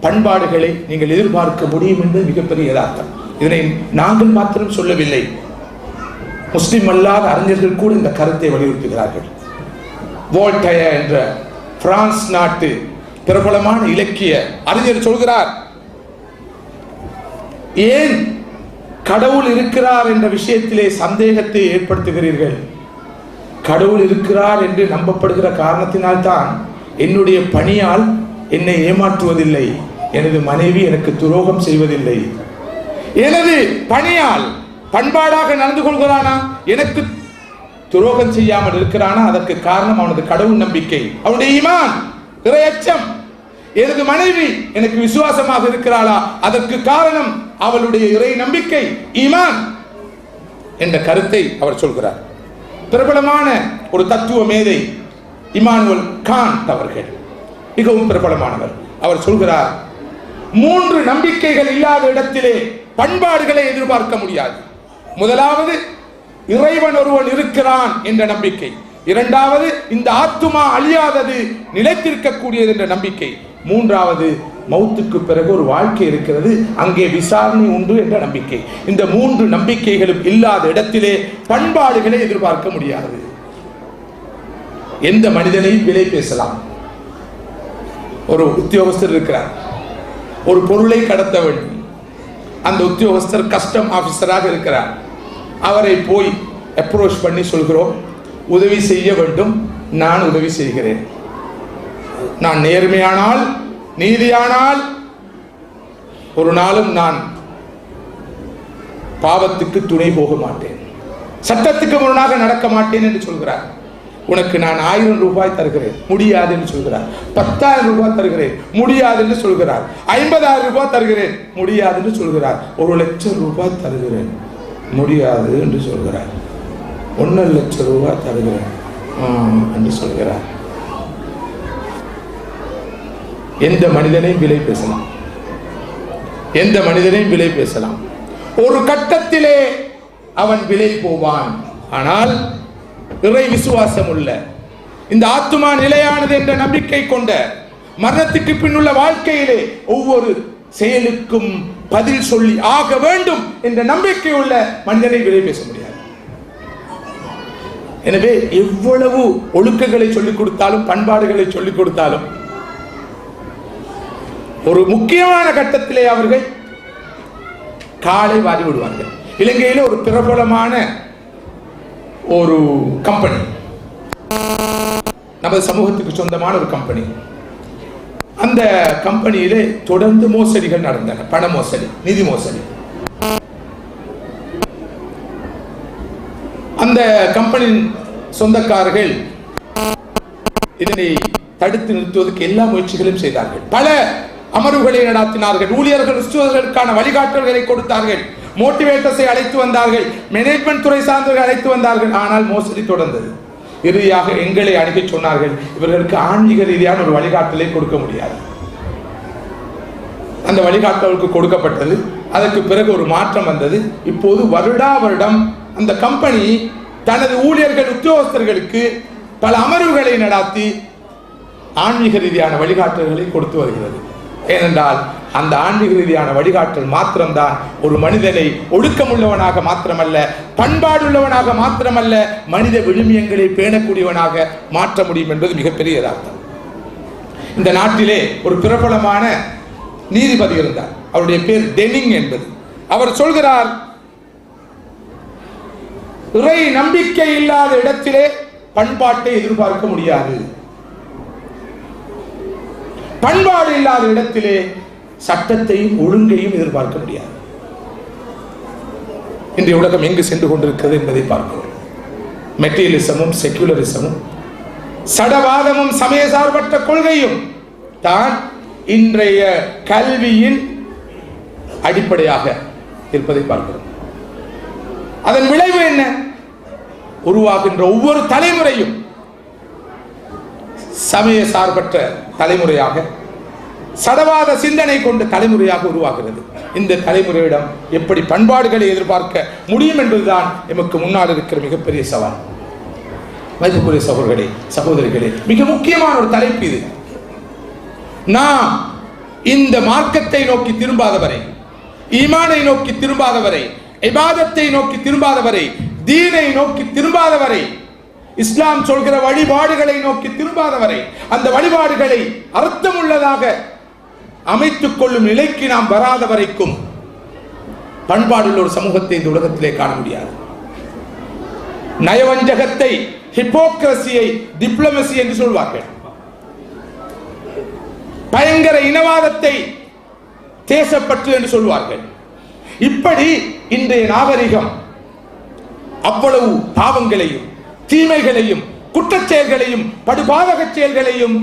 பண்பாடுகளை நீங்கள் எதிர்பார்க்க முடியும் என்று மிகப்பெரிய யதார்த்தம். இதனை நாங்கள் மாத்திரம் சொல்லவில்லை, முஸ்லிம் அல்லாத அறிஞர்கள் கூட இந்த கருத்தை வலியுறுத்துகிறார்கள். வோல்டயர் என்ற பிரான்ஸ் நாட்டு பிரபலமான இலக்கிய அறிஞர் சொல்கிறார், ஏன் கடவுள் இருக்கிறார் என்ற விஷயத்திலே சந்தேகத்தை ஏற்படுத்துகிறீர்கள்? கடவுள் இருக்கிறார் என்று நம்பப்படுகிற காரணத்தினால்தான் என்னுடைய பணியால் என்னை ஏமாற்றுவதில்லை, எனது மனைவி எனக்கு துரோகம் செய்வதில்லை, எனது பணியால் பண்பாடாக நடந்து கொள்கிறானா, எனக்கு துரோகம் செய்யாமல் இருக்கிறானா, அதற்கு காரணம் அவனது கடவுள் நம்பிக்கை, அவனுடைய ஈமான், இறையச்சம். எனது மனைவி எனக்கு விசுவாசமாக இருக்கிறாளா, அதற்கு காரணம் அவளுடைய இறை நம்பிக்கை, ஈமான் என்ற கருத்தை அவர் சொல்கிறார். பிரபலமான ஒரு தத்துவ மேதை இமானுவேல் காண்ட் அவர்கள், மிகவும் பிரபலமானவர். அவர் சொல்கிறார், 3 நம்பிக்கைகள் இல்லாத இடத்திலே பண்பாடுகளை எதிர்பார்க்க முடியாது. முதலாவது, இறைவன் ஒருவன் இருக்கிறான் என்ற நம்பிக்கை. இரண்டாவது, இந்த ஆத்துமா அழியாதது, நிலைத்திருக்கக்கூடியது என்ற நம்பிக்கை. மூன்றாவது, மௌத்துக்கு பிறகு ஒரு வாழ்க்கை இருக்கிறது, அங்கே விசாரணை உண்டு என்ற நம்பிக்கை. இந்த 3 நம்பிக்கைகளும் இல்லாத இடத்திலே பண்பாடுகளை எதிர்பார்க்க முடியாது. எந்த மனிதனையும் விலை பேசலாம். ஒரு உத்தியோகஸ்தர் இருக்கிறார், ஒரு பொருளை கடத்த வேண்டும். அந்த உத்தியோகஸ்தர் கஸ்டம் ஆபீசராக இருக்கிறார். அவரை போய் அப்ரோச் பண்ணி சொல்கிறோம், உதவி செய்ய வேண்டும், நான் உதவி செய்கிறேன். நான் நேர்மையானால், நீதியானால் ஒரு நாளும் நான் பாவத்துக்கு துணை போக மாட்டேன், சட்டத்துக்கு முரணாக நடக்க மாட்டேன் என்று சொல்கிறார். உனக்கு நான் 1000 ரூபாய் தருகிறேன், முடியாது என்று சொல்கிறார். 10,000 ரூபாய் தருகிறேன், முடியாது என்று சொல்கிறார். 50,000 ரூபாய் தருகிறேன், முடியாது என்று சொல்கிறார். 1,00,000 ரூபாய் தருகிறேன், முடியாது என்று சொல்கிறார். 1,00,000 ரூபாய் தருகிறேன் என்று சொல்கிறார். எந்த மனிதனையும் விலை பேசலாம், எந்த மனிதனையும் விலை பேசலாம். ஒரு கட்டத்திலே அவன் விலை போவான். ஆனால் இறை விசுவாசம் உள்ள, இந்த ஆத்துமா நிலையானது என்ற நம்பிக்கை கொண்ட, மரணத்துக்கு பின்னுள்ள வாழ்க்கையிலே ஒவ்வொரு செயலுக்கும் பதில் சொல்லி ஆக வேண்டும் என்ற நம்பிக்கை உள்ள மனிதனை விலை பேச முடியாது. எனவே எவ்வளவு ஒழுக்கங்களை சொல்லிக் கொடுத்தாலும், பண்பாடுகளை சொல்லிக் கொடுத்தாலும், ஒரு முக்கியமான கட்டத்திலே அவர்கள் காலை வாரி விடுவார்கள். இலங்கையில் ஒரு பிரபலமான ஒரு கம்பெனி, நமது சமூகத்துக்கு சொந்தமான ஒரு கம்பெனி. அந்த கம்பெனியிலே தொடர்ந்து மோசடிகள் நடந்தன. பண மோசடி, நிதி மோசடி. அந்த கம்பெனியின் சொந்தக்காரர்கள் இதனை தடுத்து நிறுத்துவதற்கு எல்லா முயற்சிகளையும் செய்தார்கள். பல அமர்வுகளை நடத்தினார்கள். ஊழியர்கள் உத்தியோகர்களுக்கான வழிகாட்டல்களை கொடுத்தார்கள். மோட்டிவேட்டர்ஸை அழைத்து வந்தார்கள். மேனேஜ்மெண்ட் துறை சார்ந்தவர்கள் அழைத்து வந்தார்கள். ஆனால் மோசடி தொடர்ந்தது. இறுதியாக எங்களை அணுகி சொன்னார்கள், இவர்களுக்கு ஆன்மீக ரீதியான ஒரு வழிகாட்டலை கொடுக்க முடியாது. அந்த வழிகாட்டலுக்கு கொடுக்கப்பட்டது. அதற்கு பிறகு ஒரு மாற்றம் வந்தது. இப்போது வருடா வருடம் அந்த கம்பெனி தனது ஊழியர்கள் உத்தியோகஸ்தர்களுக்கு பல அமர்வுகளை நடத்தி ஆன்மீக ரீதியான வழிகாட்டல்களை கொடுத்து வருகிறது. ஏனென்றால் அந்த ஆன்மீக ரீதியான வழிகாட்டல் மாத்திரம்தான் ஒரு மனிதனை ஒழுக்கமுள்ளவனாக மாத்திரமல்ல, பண்பாடுள்ளவனாக மாத்திரமல்ல, மனித விழுமியங்களை பேணக்கூடியவனாக மாற்ற முடியும் என்பது மிகப்பெரிய யதார்த்தம். இந்த நாட்டிலே ஒரு பிரபலமான நீதிபதி இருந்தார். அவருடைய பேர் டெனிங் என்பது. அவர் சொல்கிறார், இறை நம்பிக்கை இல்லாத இடத்திலே பண்பாட்டை எதிர்பார்க்க முடியாது, பண்பாடு இல்லாத இடத்திலே சட்டத்தையும் ஒழுங்கையும் எதிர்பார்க்க முடியாது. இன்றைய உலகம் எங்கு சென்று கொண்டிருக்கிறது என்பதை பார்க்கிறோம். மெட்டீரியலிசமும் செக்குலரிசமும் சடவாதமும் சமய சார்பற்ற கொள்கையும் தான் இன்றைய கல்வியின் அடிப்படையாக இருப்பதை பார்க்கிறோம். அதன் விளைவு என்ன? உருவாகின்ற ஒவ்வொரு தலைமுறையும் சமய சார்பற்ற தலைமுறையாக, சடவாத சிந்தனை கொண்ட தலைமுறையாக உருவாகிறது. இந்த தலைமுறையிடம் எப்படி பண்பாடுகளை எதிர்பார்க்க முடியும் என்பதுதான் எமக்கு முன்னால் இருக்கிற மிகப்பெரிய சவால். மதிப்புக்குரிய சகோதரர்களே, சகோதரிகளே, மிக முக்கியமான ஒரு தலைப்பு இது. நாம் இந்த மார்க்கத்தை நோக்கி திரும்பாதவரை, ஈமானை நோக்கி திரும்பாதவரை, இபாதத்தை நோக்கி திரும்பாதவரை, தீனை நோக்கி திரும்பாதவரை, இஸ்லாம் சொல்கிற வழிபாடுகளை நோக்கி திரும்பாதவரை, அந்த வழிபாடுகளை அர்த்தமுள்ளதாக அமைத்துக் கொள்ளும் நிலைக்கு நாம் வராத வரைக்கும் பண்பாடுள்ள ஒரு சமூகத்தை இந்த உலகத்திலே காண முடியாது. நயவஞ்சகத்தை, ஹிப்போக்ரசியை டிப்ளமசி என்று சொல்வார்கள். பயங்கர இனவாதத்தை தேசப்பற்று என்று சொல்வார்கள். இப்படி இன்றைய நாகரிகம் அவ்வளவு பாவங்களையும், தீமைகளையும், குற்றச் செயல்களையும், படுபாதக செயல்களையும்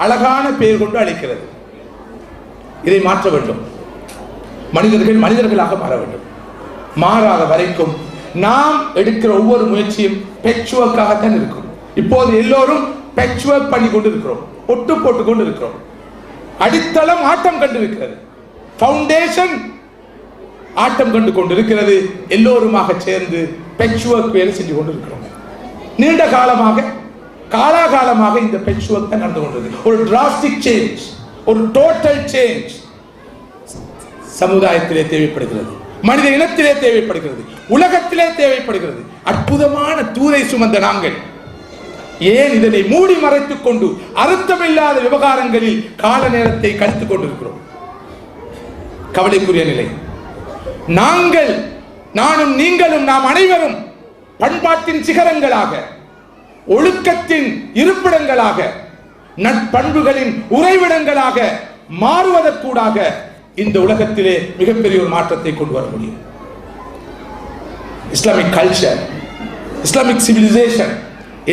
அழகான பெயர் கொண்டு அழைக்கிறது. இதை மாற்ற வேண்டும். மனிதர்கள் மனிதர்களாக மாற வேண்டும். மாறாத வரைக்கும் நாம் எடுக்கிற ஒவ்வொரு முயற்சியும் பெச்சுவக்காகத்தான் இருக்கும். இப்போது எல்லோரும் பேட்ச் ஒர்க் பண்ணி கொண்டு இருக்கிறோம், ஒட்டு போட்டு கொண்டு இருக்கிறோம். அடித்தளம் ஆட்டம் கண்டு இருக்கிறது, ஃபவுண்டேஷன் ஆட்டம் கண்டு கொண்டிருக்கிறது. எல்லோருமாக சேர்ந்து பேட்ச் ஒர்க் வேலை செஞ்சு கொண்டு இருக்கிறோம். நீண்ட காலமாக காலாகாலமாக இந்த பேட்ச் ஒர்க் தான் நடந்து கொண்டிருக்கு. ஒரு டிராஸ்டிக் சேஞ்ச், ஒரு டோட்டல் சேஞ்ச் சமுதாயத்திலே தேவைப்படுகிறது, மனித இனத்திலே தேவைப்படுகிறது, உலகத்திலே தேவைப்படுகிறது. அற்புதமான தூதை சுமந்த நாங்கள் ஏன் இதனை மூடி மறைத்துக் கொண்டு அர்த்தமில்லாத விவகாரங்களில் கால நேரத்தை கழித்துக் கொண்டிருக்கிறோம்? கவலைக்குரிய நிலை. நானும் நீங்களும் நாம் அனைவரும் பண்பாட்டின் சிகரங்களாக, ஒழுக்கத்தின் இருப்பிடங்களாக, நட்பண்புகளின் உறைவிடங்களாக மாறுவதற்கூடாக இந்த உலகத்திலே மிகப்பெரிய ஒரு மாற்றத்தை கொண்டு வர முடியும். இஸ்லாமிக் கல்ச்சர், இஸ்லாமிக் சிவிலைசேஷன்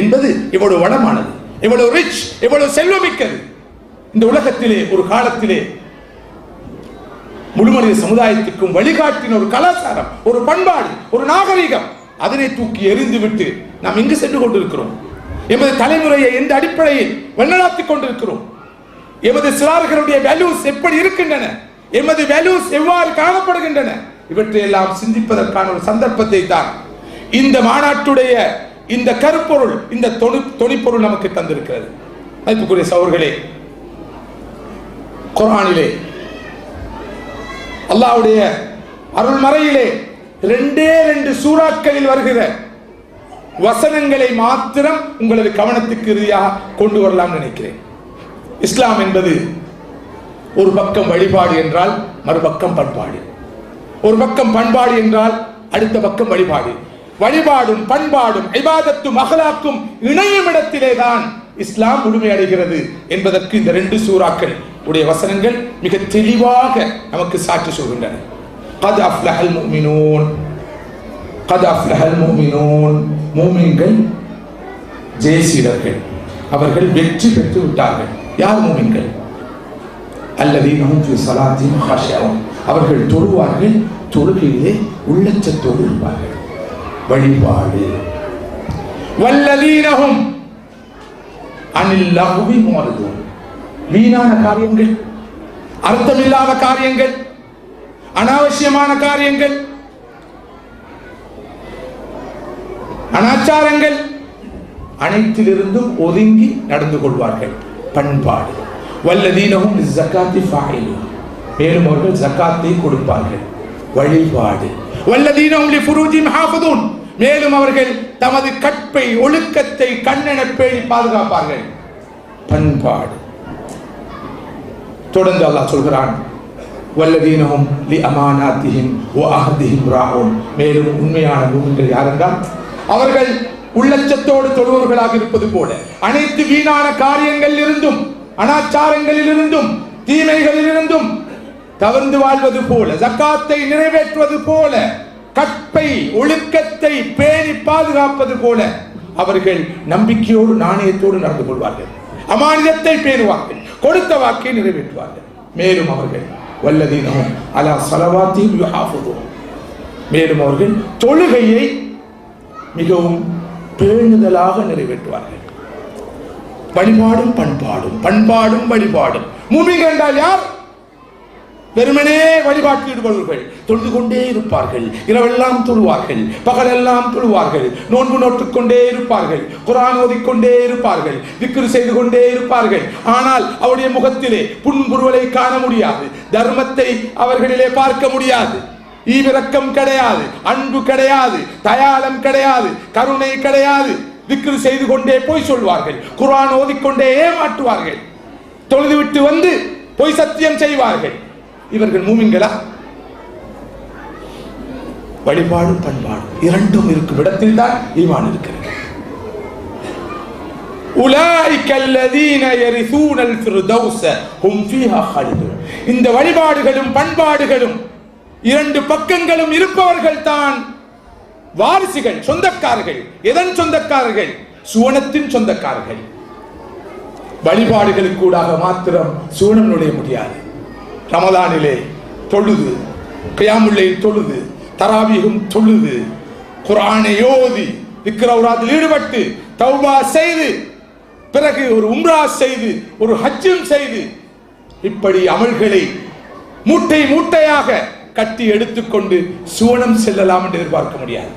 என்பது எவ்வளவு வளமானது, எவ்வளவு ரிச், எவ்வளவு செல்வமிக்கது. இந்த உலகத்திலே ஒரு காலத்திலே முழுமனித சமுதாயத்திற்கும் வழிகாட்டின ஒரு கலாச்சாரம், ஒரு பண்பாடு, ஒரு நாகரிகம், அதனை தூக்கி எறிந்து விட்டு நாம் எங்கு சென்று கொண்டிருக்கிறோம்? எமது தலைமுறையை எந்த அடிப்படையில் வழிநடத்திக் கொண்டிருக்கிறோம்? எமது சிறார்களுடைய வேல்யூஸ் எப்படி இருக்கின்றன? எமது வேல்யூஸ் எவ்வாறு காணப்படுகின்றன? இவற்றை எல்லாம் சிந்திப்பதற்கான ஒரு சந்தர்ப்பத்தை தான் இந்த மாநாட்டுடைய இந்த கருப்பொருள், இந்த தொனிப்பொருள் நமக்கு தந்திருக்கிறது. மதிப்புக்குரிய சகோதரர்களே, குர்ஆனிலே அல்லாஹ்வுடைய அருள்மறையிலே 2 சூறாக்களில் வருகிற வசனங்களை மாத்திரம் உங்களது கவனத்துக்கு இறுதியாக கொண்டு வரலாம் நினைக்கிறேன். இஸ்லாம் என்பது ஒரு பக்கம் வழிபாடு என்றால் மறுபக்கம் பண்பாடு, ஒரு பக்கம் பண்பாடு என்றால் அடுத்த பக்கம் வழிபாடு. வழிபாடும் பண்பாடும் இபாதத்தும் அகலாக்கும் இணையும் இடத்திலே தான் இஸ்லாம் முழுமையடைகிறது என்பதற்கு இந்த 2 சூறாக்கள் உடைய வசனங்கள் மிக தெளிவாக நமக்கு சாட்சி சொல்கின்றன. قد أفلح المؤمنون قد أفلح المؤمنون. மூமின்கள் ஜெயசீலர்கள், அவர்கள் வெற்றி பெற்று விட்டார்கள். யார் மூமின்கள்? الذين هم في صلاتهم خاشعون. அவர்கள் தொழுவார்கள், தொழுகையிலே உள்ளச்சத்தோடு இருப்பார்கள். வழிபாடு. والذين هم عن اللغو معرضون. வீணான காரியங்கள், அர்த்தமில்லாத காரியங்கள், அனாவசியமான காரியங்கள், அனாச்சாரங்கள் அனைத்திலிருந்தும் ஒதுங்கி நடந்து கொள்வார்கள். பண்பாடு. வல்லதீனஹும் லிஸ்ஸகாத்தி ஃபாயிலூன். மேலும் அவர்கள் ஜகாத்தை கொடுப்பார்கள். வழிபாடு. வல்லதீனஹும் லிஃபுரூஜிஹிம் ஹாஃபிதூன். மேலும் அவர்கள் தமது கற்பை, ஒழுக்கத்தை கண்ணென பேணி பாதுகாப்பார்கள். பண்பாடு. தொடர்ந்து அல்லாஹ் சொல்கிறான், வல்லதீனஹும் லிஅமானாத்திஹிம் வஅஹ்திஹிம் ராஊன். மேலும் உண்மையான மூமின்கள் யாரென்றால் அவர்கள் உள்ளச்சத்தோடு தொழுபவர்களாக இருப்பது போல, அனைத்து வீணான காரியங்களில் இருந்தும், அனாச்சாரங்களில் இருந்தும், தீமைகளில் இருந்தும் தவிர்த்து வாழ்வது போல, ஜகாத்தை நிறைவேற்றுவது போல, கற்பை ஒழுக்கத்தை பேணி பாதுகாப்பது போல அவர்கள் நம்பிக்கையோடு நாணயத்தோடு நடந்து கொள்வார்கள். அமானிதத்தை பேணுவார்கள், கொடுத்த வாக்கை நிறைவேற்றுவார்கள். மேலும் அவர்கள் வல்லதீனஹும் அலா ஸலவாத்திஹிம் யுஹாஃபிதூன். மேலும் அவர்கள் தொழுகையை மிகவும் பேணுதலாக நிறைவேற்றுவார்கள். வழிபாடும் பண்பாடும், பண்பாடும் வழிபாடும். மூமின்கள் என்றால் யார்? வெறுமனே வழிபாட்டில் ஈடுபடுவார்கள், தொழுது கொண்டே இருப்பார்கள், இரவெல்லாம் தொழுவார்கள், பகலெல்லாம் தொழுவார்கள், நோன்பு நோட்டுக் கொண்டே இருப்பார்கள், குர்ஆன் ஓதிக்கொண்டே இருப்பார்கள், திக்ர் செய்து கொண்டே இருப்பார்கள். ஆனால் அவருடைய முகத்திலே புன்முறுவலை காண முடியாது, தர்மத்தை அவர்களிலே பார்க்க முடியாது, ஈவிரக்கம் கிடையாது, அன்பு கிடையாது, தயாளம் கிடையாது, கருணை கிடையாது. திக்ர் செய்து கொண்டே போய் சொல்வார்கள், குர்ஆன் ஓதிக்கொண்டே ஏமாற்றுவார்கள், தொழுது விட்டு வந்து பொய் சத்தியம் செய்வார்கள். இவர்கள் மூமின்களா? வழிபாடும் பண்பாடும் இரண்டும் இருக்கும் இடத்தில் தான் ஈமான் இருக்கிறது. உலாயிக அல்லதீன யரிசூனல் ஃபிர்தௌஸ ஹும் ஃபீஹா ஹாலிதூன். இந்த வழிபாடுகளும் பண்பாடுகளும் இரண்டு பக்கங்களும் இருப்பவர்கள் தான் வாரிசுகள், சொந்தக்காரர்கள். எதன் சொந்தக்காரர்கள்? சுவனத்தின் சொந்தக்காரர்கள். வழிபாடுகளுக்கூடாக மாத்திரம் சுவனம் நுழைய முடியாது. ரமலானிலே தொழுது, கியாமுல்லைல் தொழுது, தராவீஹும் தொழுது, குர்ஆனை ஓதி, திக்ர் ஔராத்தில் ஈடுபட்டு தௌபா செய்து பிறகு ஒரு உம்ரா செய்து ஒரு ஹஜ்ஜும் செய்து இப்படி அமல்களை மூட்டை மூட்டையாக கட்டி எடுத்துக்கொண்டு சுவனம் செல்லலாம் என்று எதிர்பார்க்க முடியாது.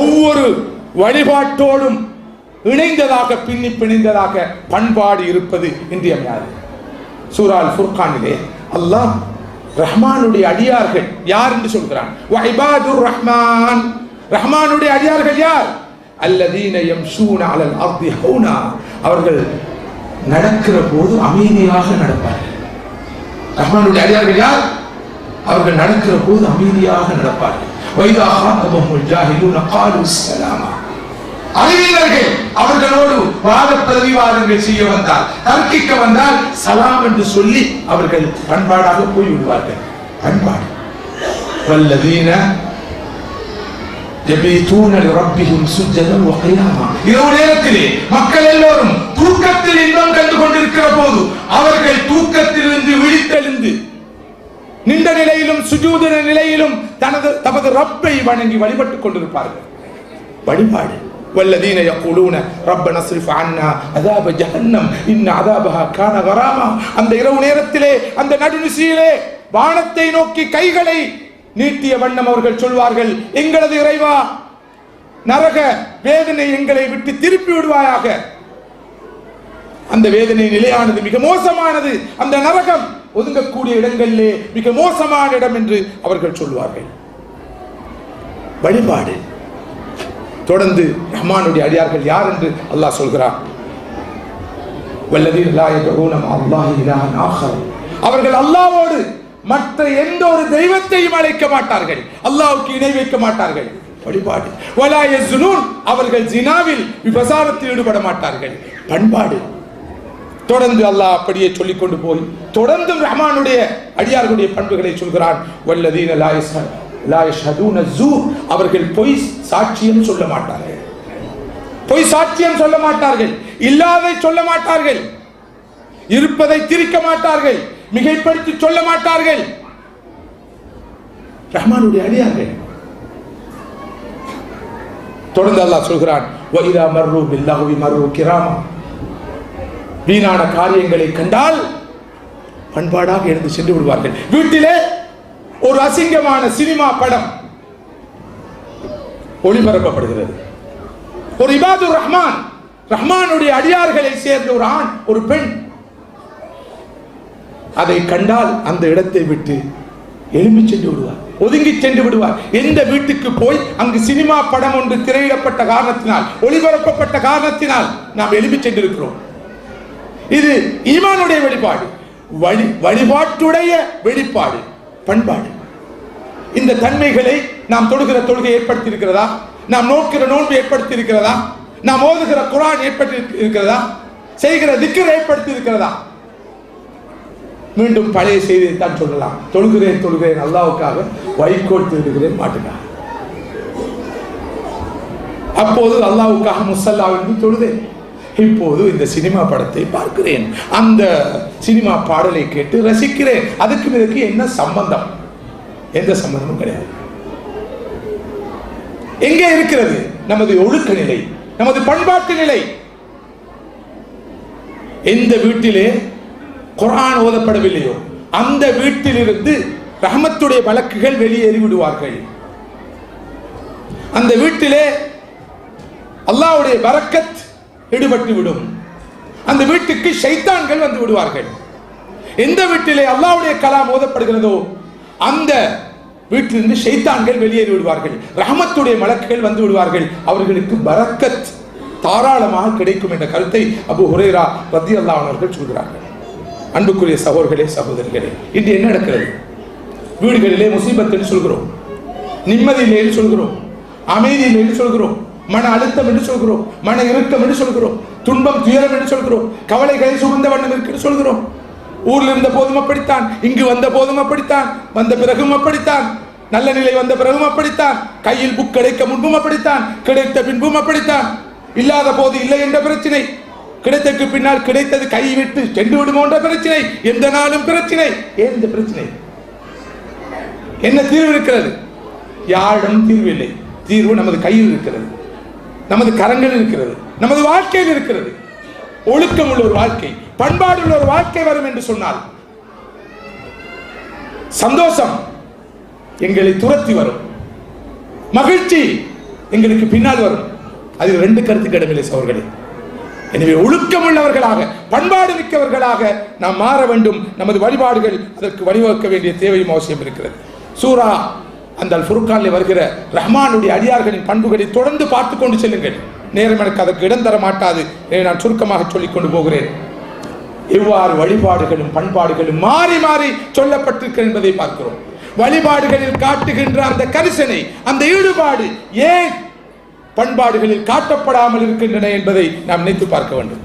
ஒவ்வொரு வழிபாட்டோடும் இணைந்ததாக பின்னி பிணைந்ததாக பண்பாடு இருப்பது இன்றியமையாது. சூரா அல் ஃபுர்கானிலே அல்லாஹ் ரஹ்மானுடைய அடியார்கள் யார் என்று சொல்கிறான். வஇபாதுர் ரஹ்மான், ரஹ்மானுடைய அடியார்கள் யார்? அல்லதீன யம்ஷூன அலல் அர்தி ஹௌனா, அவர்கள் நடக்கிற போது அமைதியாக நடப்பார்கள். ரஹ்மானுடைய அடியார்கள் யார்? அவர்கள் நடக்கிற போது அமைதியாக நடப்பார்கள். வைதா ஹாதபஹுல் ஜாஹிலூன காலு ஸலாமா, அறிஞர்கள் அவர்களோடு வாத பிரதிவாதங்கள் செய்ய வந்தால், தர்க்கிக்க வந்தால் சலாம் என்று சொல்லி அவர்கள் பண்பாடாக போய் விடுவார்கள். பண்பாடு. வல்லதீன யபீதூன லிரப்பிஹிம் சுஜ்ஜதன் வ கியாமா, இரவு நேரத்திலே மக்கள் எல்லோரும் தூக்கத்தில் இன்பம் கண்டு கொண்டிருக்கிற போது அவர்கள் தூக்கத்திலிருந்து விழித்தெழுந்து நின்ற நிலையிலும் சுஜூத நிலையிலும் தமது ரப்பை வணங்கி வழிபட்டுக் கொண்டிருப்பார்கள். வழிபாடு. والذين يقولون ربنا اصرف عنا عذاب جهنم ان عذابها كان غراما, அந்த இரவு நேரத்திலே அந்த நடுநிசியிலே வானத்தை நோக்கி கைகளை நீட்டிய வண்ணம் அவர்கள் சொல்வார்கள், எங்களது இறைவா, நரக வேதனை எங்களை விட்டு திருப்பி விடுவாயாக. அந்த வேதனை நிலையானது, மிக மோசமானது. அந்த நரகம் ஒதுங்கக்கூடிய இடங்களிலே மிக மோசமான இடம் என்று அவர்கள் சொல்வார்கள். வழிபாடு. தொடர்ந்து ரஹ்மானுடைய அடியார்கள் யார் என்று அல்லாஹ் சொல்கிறார். வல்லதீன லா யதுஊன மஅல்லாஹி இலாஹன் ஆகர், அவர்கள் அல்லாஹ்வோடு மற்ற எந்த ஒரு தெய்வத்தையும் அழைக்க மாட்டார்கள், அல்லாஹ்வுக்கு இணை வைக்க மாட்டார்கள். வழிபாடு. வலா யஸ்னூன், அவர்கள் ஜினாவில் விபசாரத்தில் ஈடுபட மாட்டார்கள். பண்பாடு. தொடர்ந்து அல்லாஹ் அப்படியே சொல்லிக் கொண்டு போய் தொடர்ந்து ரஹ்மானுடைய அடியார்களுடைய பண்புகளை சொல்கிறான். வல்லதீன லா யஷ்ஹதூன ஸூர், அவர்கள் பொய் சாட்சியம் சொல்ல மாட்டார்கள். பொய் சாட்சியம் சொல்ல மாட்டார்கள், இல்லாதை சொல்ல மாட்டார்கள், இருப்பதை திரிக்க மாட்டார்கள், மிகைப்படுத்தி சொல்ல மாட்டார்கள். ரஹ்மானுடைய அடியார்கள். தொடர்ந்து அல்லாஹ் சொல்கிறான், வஇதா மர்ரு பில்லஹவி மர்ரு கிராமா, வீணான காரியங்களை கண்டால் பண்பாடாக எழுந்து சென்று விடுவார்கள். வீட்டிலே ஒரு அசிங்கமான சினிமா படம் ஒளிபரப்பப்படுகிறது. ஒரு இபாதுர் ரஹ்மான், ரஹ்மானுடைய அடியார்களை சேர்ந்த ஒரு ஆண் ஒரு பெண் அதை கண்டால் அந்த இடத்தை விட்டு எழும்பி சென்று விடுவார், ஒதுங்கி சென்று விடுவார். எந்த வீட்டுக்கு போய் அங்கு சினிமா படம் ஒன்று திரையிடப்பட்ட காரணத்தினால், ஒளிபரப்பப்பட்ட காரணத்தினால் நாம் எழும்பி சென்றிருக்கிறோம். இது ஈமானுடைய வெளிப்பாடு, வழிபாட்டுடைய வெளிப்பாடு, பண்பாடு. இந்த தன்மைகளை நாம் தொழுகிற தொழுகை ஏற்படுத்தி இருக்கிறதா? நாம் நோக்கிற நோன்பு ஏற்படுத்தி இருக்கிறதா? நாம் ஓதுகிற குர்ஆன் ஏற்படுத்தி இருக்கிறதா? செய்கிற திக்ர் ஏற்படுத்தி இருக்கிறதா? மீண்டும் பழைய செய்தியை தான் சொல்லலாம். தொழுகிறேன் தொழுகிறேன் அல்லாஹ்வுக்காக, வைக்கோல் திருடுகிறேன் மாட்டுக்காக. அப்போது அல்லாஹ்வுக்காக முஸல்லாவில் தொழுதேன். இப்போது இந்த சினிமா படத்தை பார்க்கிறேன், அந்த சினிமா பாடலை கேட்டு ரசிக்கிறேன். அதுக்கு இதற்கு என்ன சம்பந்தம்? எந்த சம்பந்தமும் கிடையாது. எங்கே இருக்கிறது நமது ஒழுக்க நிலை, நமது பண்பாட்டு நிலை? எந்த வீட்டிலே குர்ஆன் ஓதப்படவில்லையோ அந்த வீட்டிலிருந்து ரஹ்மத்துடைய மலக்குகள் வெளியேறி விடுவார்கள். அந்த வீட்டிலே அல்லாஹ்வுடைய பரக்கத் ஈடுபட்டு விடும். அந்த வீட்டுக்கு ஷைத்தான்கள் வந்து விடுவார்கள். எந்த வீட்டிலே அல்லாஹ்வுடைய கலாம் ஓதப்படுகிறதோ அந்த வீட்டிலிருந்து ஷைத்தான்கள் வெளியேறி விடுவார்கள். ரஹ்மத்துடைய மலக்குகள் வந்து விடுவார்கள். அவர்களுக்கு பரக்கத் தாராளமாக கிடைக்கும் என்ற கருத்தை அபூ ஹுரைரா ரலியல்லாஹு அன்ஹு அவர்கள் சொல்கிறார்கள். அன்புக்குரிய சகோதரர்களே, சகோதரிகளே, இன்று என்ன நடக்கிறது? வீடுகளிலே முசீபத் என்று சொல்கிறோம், நிம்மதி இல்லை என்று சொல்கிறோம், அமைதி இல்லை என்று சொல்கிறோம், மன அழுத்தம் என்று சொல்கிறோம், மன இறுக்கம் என்று சொல்கிறோம், துன்பம் துயரம் என்று சொல்கிறோம், கவலைகளை சுமந்த வண்ணம் என்று சொல்கிறோம். ஊரில் இருந்த போதும் அப்படித்தான், இங்கு வந்த போதும் அப்படித்தான், வந்த பிறகும் அப்படித்தான், நல்ல நிலை வந்த பிறகும் அப்படித்தான், கையில் புக் கிடைக்க முன்பும் அப்படித்தான், கிடைத்த பின்பும் அப்படித்தான், இல்லாத போது இல்லை என்ற பிரச்சனை, கிடைத்ததுக்கு பின்னால் கிடைத்தது கை விட்டு சென்று விடுமோ என்ற பிரச்சனை, எந்த நாளும் பிரச்சனை. ஏன் இந்த பிரச்சனை? என்ன தீர்வு இருக்கிறது? யாரும் தீர்வு இல்லை. தீர்வு நமது கையில் இருக்கிறது. நமது கரங்கள் இருக்கிறது, நமது வாழ்க்கையில் இருக்கிறது. ஒழுக்கம் உள்ள ஒரு வாழ்க்கை, பண்பாடு உள்ள ஒரு வாழ்க்கை வரும் என்று சொன்னால் சந்தோஷம் எங்களை துரத்தி வரும், மகிழ்ச்சி எங்களுக்கு பின்னால் வரும். அதில் 2 கருத்துக்கு இடமில்லை சகோதரர்களே. எனவே ஒழுக்கம் உள்ளவர்களாக, பண்பாடு மிக்கவர்களாக நாம் மாற வேண்டும். நமது வழிபாடுகள் அதற்கு வழிவகுக்க வேண்டிய தேவையும் அவசியம் இருக்கிறது. சூரா அந்த ஃபுர்கானில் வருகிற ரஹ்மானுடைய அடியார்களின் பண்புகளை தொடர்ந்து பார்த்து கொண்டு செல்லுங்கள். நேரம் எனக்கு அதற்கு இடம் தர மாட்டாது. நான் சுருக்கமாக சொல்லிக் கொண்டு போகிறேன். எவ்வாறு வழிபாடுகளும் பண்பாடுகளும் மாறி மாறி சொல்லப்பட்டிருக்கிறது என்பதை பார்க்கிறோம். வழிபாடுகளில் காட்டுகின்ற அந்த கரிசனை, அந்த ஈடுபாடு ஏன் பண்பாடுகளில் காட்டப்படாமல் இருக்கின்றன என்பதை நாம் நினைத்து பார்க்க வேண்டும்.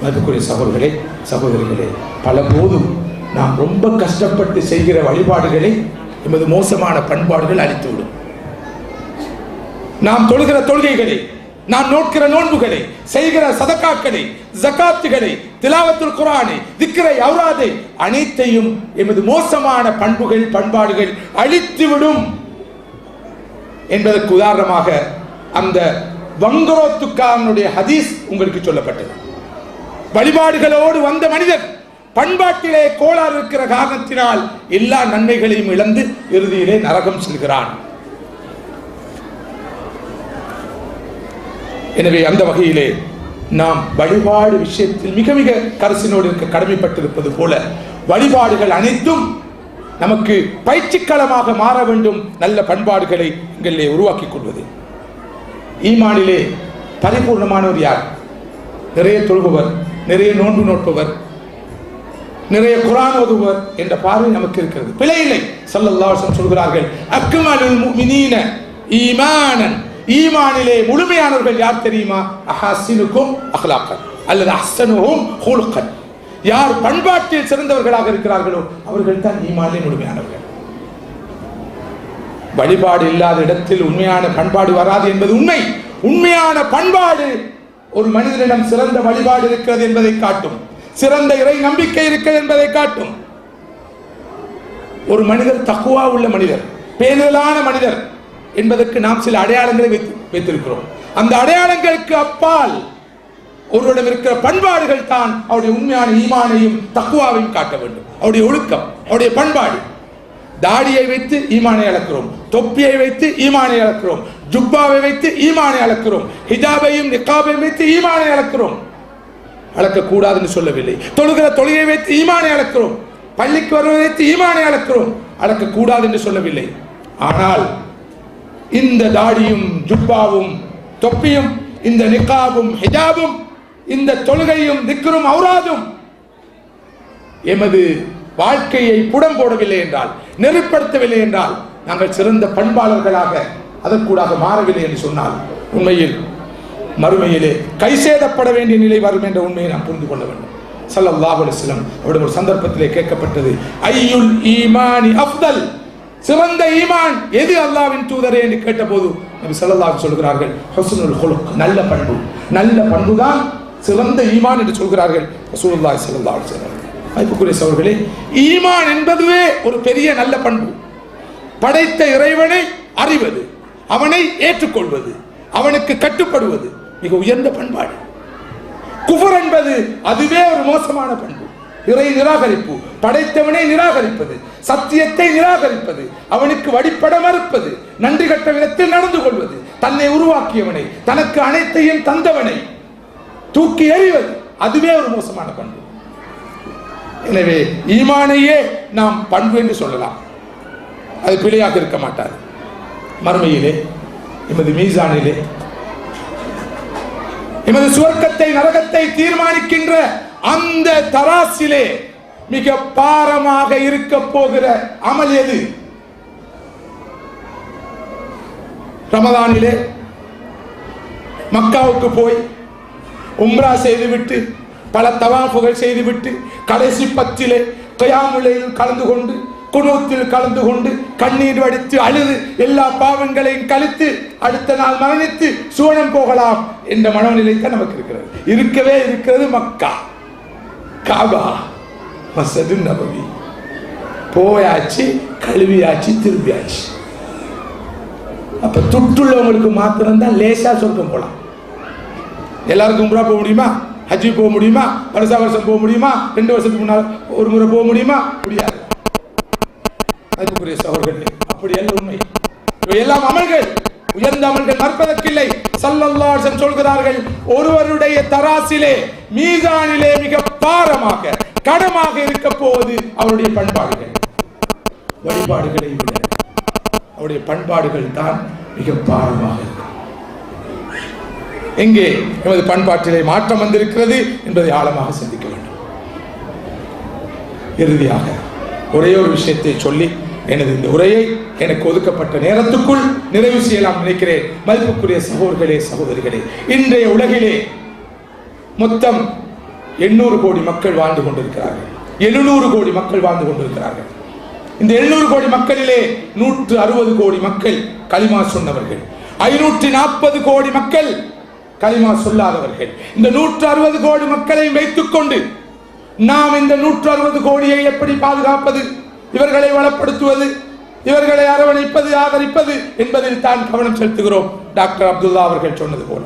மதிப்புக்குரிய சகோதரர்களே, சகோதரிகளே, பல போதும் நாம் ரொம்ப கஷ்டப்பட்டு செய்கிற வழிபாடுகளை எமது மோசமான பண்பாடுகள் அழித்துவிடும். நாம் தொழுகிற தொழுகைகளை, நாம் நோக்கிற நோன்புகளை, செய்கிற சதகாக்களை, ஜகாத்துகளை, திலாவத்துல் குர்ஆனை, திக்ரை, ஔராதை அனைத்தையும் எமது மோசமான பண்புகள், பண்பாடுகள் அழித்துவிடும் என்பதற்கு உதாரணமாக அந்த வங்குரோத்துக்காரனுடைய ஹதீஸ் உங்களுக்கு சொல்லப்பட்டது. வழிபாடுகளோடு வந்த மனிதன் பண்பாட்டிலே கோளாறு இருக்கிற காரணத்தினால் எல்லா நன்மைகளையும் இழந்து இறுதியிலே நரகம் செல்கிறான். எனவே அந்த வகையிலே நாம் வழிபாடு விஷயத்தில் மிக மிக கரிசனோடு இருக்க கடமைப்பட்டிருப்பது போல வழிபாடுகள் அனைத்தும் நமக்கு பயிற்சிக்களமாக மாற வேண்டும். நல்ல பண்பாடுகளை எங்களிலே உருவாக்கிக் கொள்வது. ஈமானிலே பரிபூர்ணமானவர் யார்? நிறைய தொழுபவர், நிறைய நோன்பு நோட்பவர், நிறைய குர்ஆன் ஓதுவர் என்ற பார்வை நமக்கு இருக்கிறது. பிழை இல்லை. ஸல்லல்லாஹு அலைஹி வஸல்லம் சொல்கிறார்கள், அக்மலுல் முஃமினீன ஈமானன், ஈமானிலே முழுமையானவர்கள் யார் தெரியுமா? அஹ்ஸனுக்கும் அக்லாகன் அல்லது அஹ்ஸனுஹும் ஹுலுகன். யார் பண்பாட்டில் சிறந்தவர்களாக இருக்கிறார்களோ அவர்கள் தான் ஈமானிலே முழுமையானவர்கள். வழிபாடு இல்லாத இடத்தில் உண்மையான பண்பாடு வராது என்பது உண்மை. உண்மையான பண்பாடு ஒரு மனிதனிடம் சிறந்த வழிபாடு இருக்கிறது என்பதை காட்டும், சிறந்த இறை நம்பிக்கை இருக்கிறது என்பதை காட்டும். ஒரு மனிதர் தக்வா உள்ள மனிதர், பேணுதலான மனிதர் என்பதற்கு நாம் சில அடையாளங்களை வைத்திருக்கிறோம். அந்த அடையாளங்களுக்கு அப்பால் ஒருவரிடம் இருக்கிற பண்பாடுகள் தான் அவருடைய உண்மையான ஈமானையும் தக்வாவையும் காட்ட வேண்டும். அவருடைய ஒழுக்கம், அவருடைய பண்பாடு. தாடியை வைத்து ஈமானை அளக்கிறோம், தொப்பியை வைத்து ஈமானை அளக்கிறோம், ஜுப்பாவை வைத்து ஈமானை அளக்கிறோம், ஹிஜாபையும் நிக்காபையும் வைத்து ஈமானை அளக்கிறோம். அளக்கக்கூடாதுன்னு சொல்லவில்லை. தொழுகிற தொழுகையை வைத்து ஈமானை அளக்கிறோம், பள்ளிக்கு வருவதை வைத்து ஈமானை அளக்கிறோம், அளக்கக்கூடாது என்று சொல்லவில்லை. ஆனால் இந்த தாடியும் ஜுப்பாவும் தொப்பியும், இந்த நிக்காபும் ஹிஜாபும், இந்த தொழுகையும் திக்ரும் ஔராதும் எமது வாழ்க்கையை புடம் போடவில்லை என்றால், நெறிப்படுத்தவில்லை என்றால், நாங்கள் சிறந்த பண்பாளர்களாக அதற்கூடாக மாறவில்லை என்று சொன்னால் உண்மையில் மறுமையிலே கைசேதப்பட வேண்டிய நிலை வரும் என்ற உண்மையை நாம் புரிந்து கொள்ள வேண்டும். ஸல்லல்லாஹு அலைஹி வஸல்லம் அவருடைய ஒரு சந்தர்ப்பத்திலே கேட்கப்பட்டது, ஐயுல் ஈமானி அஃதல், சிறந்த ஈமான் எது அல்லாஹ்வின் தூதரே என்று கேட்டபோது நபி ஸல்லல்லாஹு அலைஹி சொல்கிறார்கள், ஹுஸ்னுல் குலுக், நல்ல பண்பு. நல்ல பண்புதான் சிறந்த ஈமான் என்று சொல்கிறார்கள் ரசூலுல்லாஹி ஸல்லல்லாஹு அலைஹி வஸல்லம். மதிப்புக்குரிய சகோதரர்களே, ஈமான் என்பதுவே ஒரு பெரிய நல்ல பண்பு. படைத்த இறைவனை அறிவது, அவனை ஏற்றுக்கொள்வது, அவனுக்கு கட்டுப்படுவது மிக உயர்ந்த பண்பாடு. குஃபர் என்பது அதுவே ஒரு மோசமான பண்பு. இறை நிராகரிப்பு, படைத்தவனை நிராகரிப்பது, சத்தியத்தை நிராகரிப்பது, அவனுக்கு வழிபட மறுப்பது, நன்றி கட்ட விதத்தில் நடந்து கொள்வது, தன்னை உருவாக்கியவனை, தனக்கு அனைத்தையும் தந்தவனை தூக்கி எறிவது, அதுவே ஒரு மோசமான பண்பு. எனவே ஈமானையே நாம் பண்பு என்று சொல்லலாம். அது பிழையாக இருக்க மாட்டாது. மறுமையிலே எமது மீசானிலே, எமது சுவர்க்கத்தை நரகத்தை தீர்மானிக்கின்ற அந்த தராசிலே மிக பாரமாக இருக்க போகிற அமல் எது? ரமதானிலே மக்காவுக்கு போய் உம்ரா செய்துவிட்டு, பல தவாஃபுகள் செய்துவிட்டு, கடைசி 10 கியாமுல் கலந்து கொண்டு, குனூத்தில் கலந்து கொண்டு, கண்ணீர் வடித்து அழுது, எல்லா பாவங்களையும் கழித்து, அடுத்த நாள் மரணித்து சுவனம் போகலாம் என்ற மனநிலை தான் நமக்கு இருக்கிறது. இருக்கவே இருக்கிறது மக்கா, காபா, மஸ்ஜிது நபவி. போயாச்சு, கழுவியாச்சு, திரும்பியாச்சு. அப்ப தொற்றுள்ளவங்களுக்கு மாத்திரம்தான் லேசா சொர்க்கம் போலாம். எல்லாருக்கும் உம்ரா போக முடியுமா? ஹஜ்ஜி போக முடியுமா? வருஷம் போக முடியுமா? 2 வருஷத்துக்கு முன்னால் ஒரு முறை போக முடியுமா? முடியாது. அதுக்குரிய சகோதரர்களே, அப்படி அல்ல உண்மை. எல்லாம் அமல்கள், உயர்ந்த அமல்கள் மறுப்பதற்கில்லை. ஸல்லல்லாஹு அலைஹி வஸல்லம் சொல்கிறார்கள், ஒருவருடைய தராசிலே மீசானிலே மிக பாரமாக கடமாக இருக்க போவது அவருடைய பண்பாடுகள். வழிபாடுகளை விட அவருடைய பண்பாடுகள் தான் மிக பாரமாக இருக்கும். எங்கே எமது பண்பாட்டிலே மாற்றம் வந்திருக்கிறது என்பதை ஆழமாக சிந்திக்க வேண்டும். இறுதியாக ஒரே ஒரு விஷயத்தை சொல்லி எனது இந்த உரையை எனக்கு ஒதுக்கப்பட்ட நேரத்துக்குள் நிறைவு செய்யலாம் நினைக்கிறேன். மதிப்புக்குரிய சகோதரர்களே, சகோதரிகளே, இன்றைய உலகிலே மொத்தம் 800 கோடி மக்கள் வாழ்ந்து கொண்டிருக்கிறார்கள். 700 கோடி மக்கள் வாழ்ந்து கொண்டிருக்கிறார்கள். இந்த 700 கோடி மக்களிலே 160 கோடி மக்கள் கலிமா சொன்னவர்கள், 540 கோடி மக்கள் கலிமா சொல்லாதவர்கள். இந்த 160 கோடி மக்களை வைத்துக் கொண்டு நாம் இந்த 160 கோடியை எப்படி பாதுகாப்பது, இவர்களை வளப்படுத்துவது, இவர்களை அரவணைப்பது, ஆதரிப்பது என்பதில் தான் கவனம் செலுத்துகிறோம். டாக்டர் அப்துல்லா அவர்கள் சொன்னது போல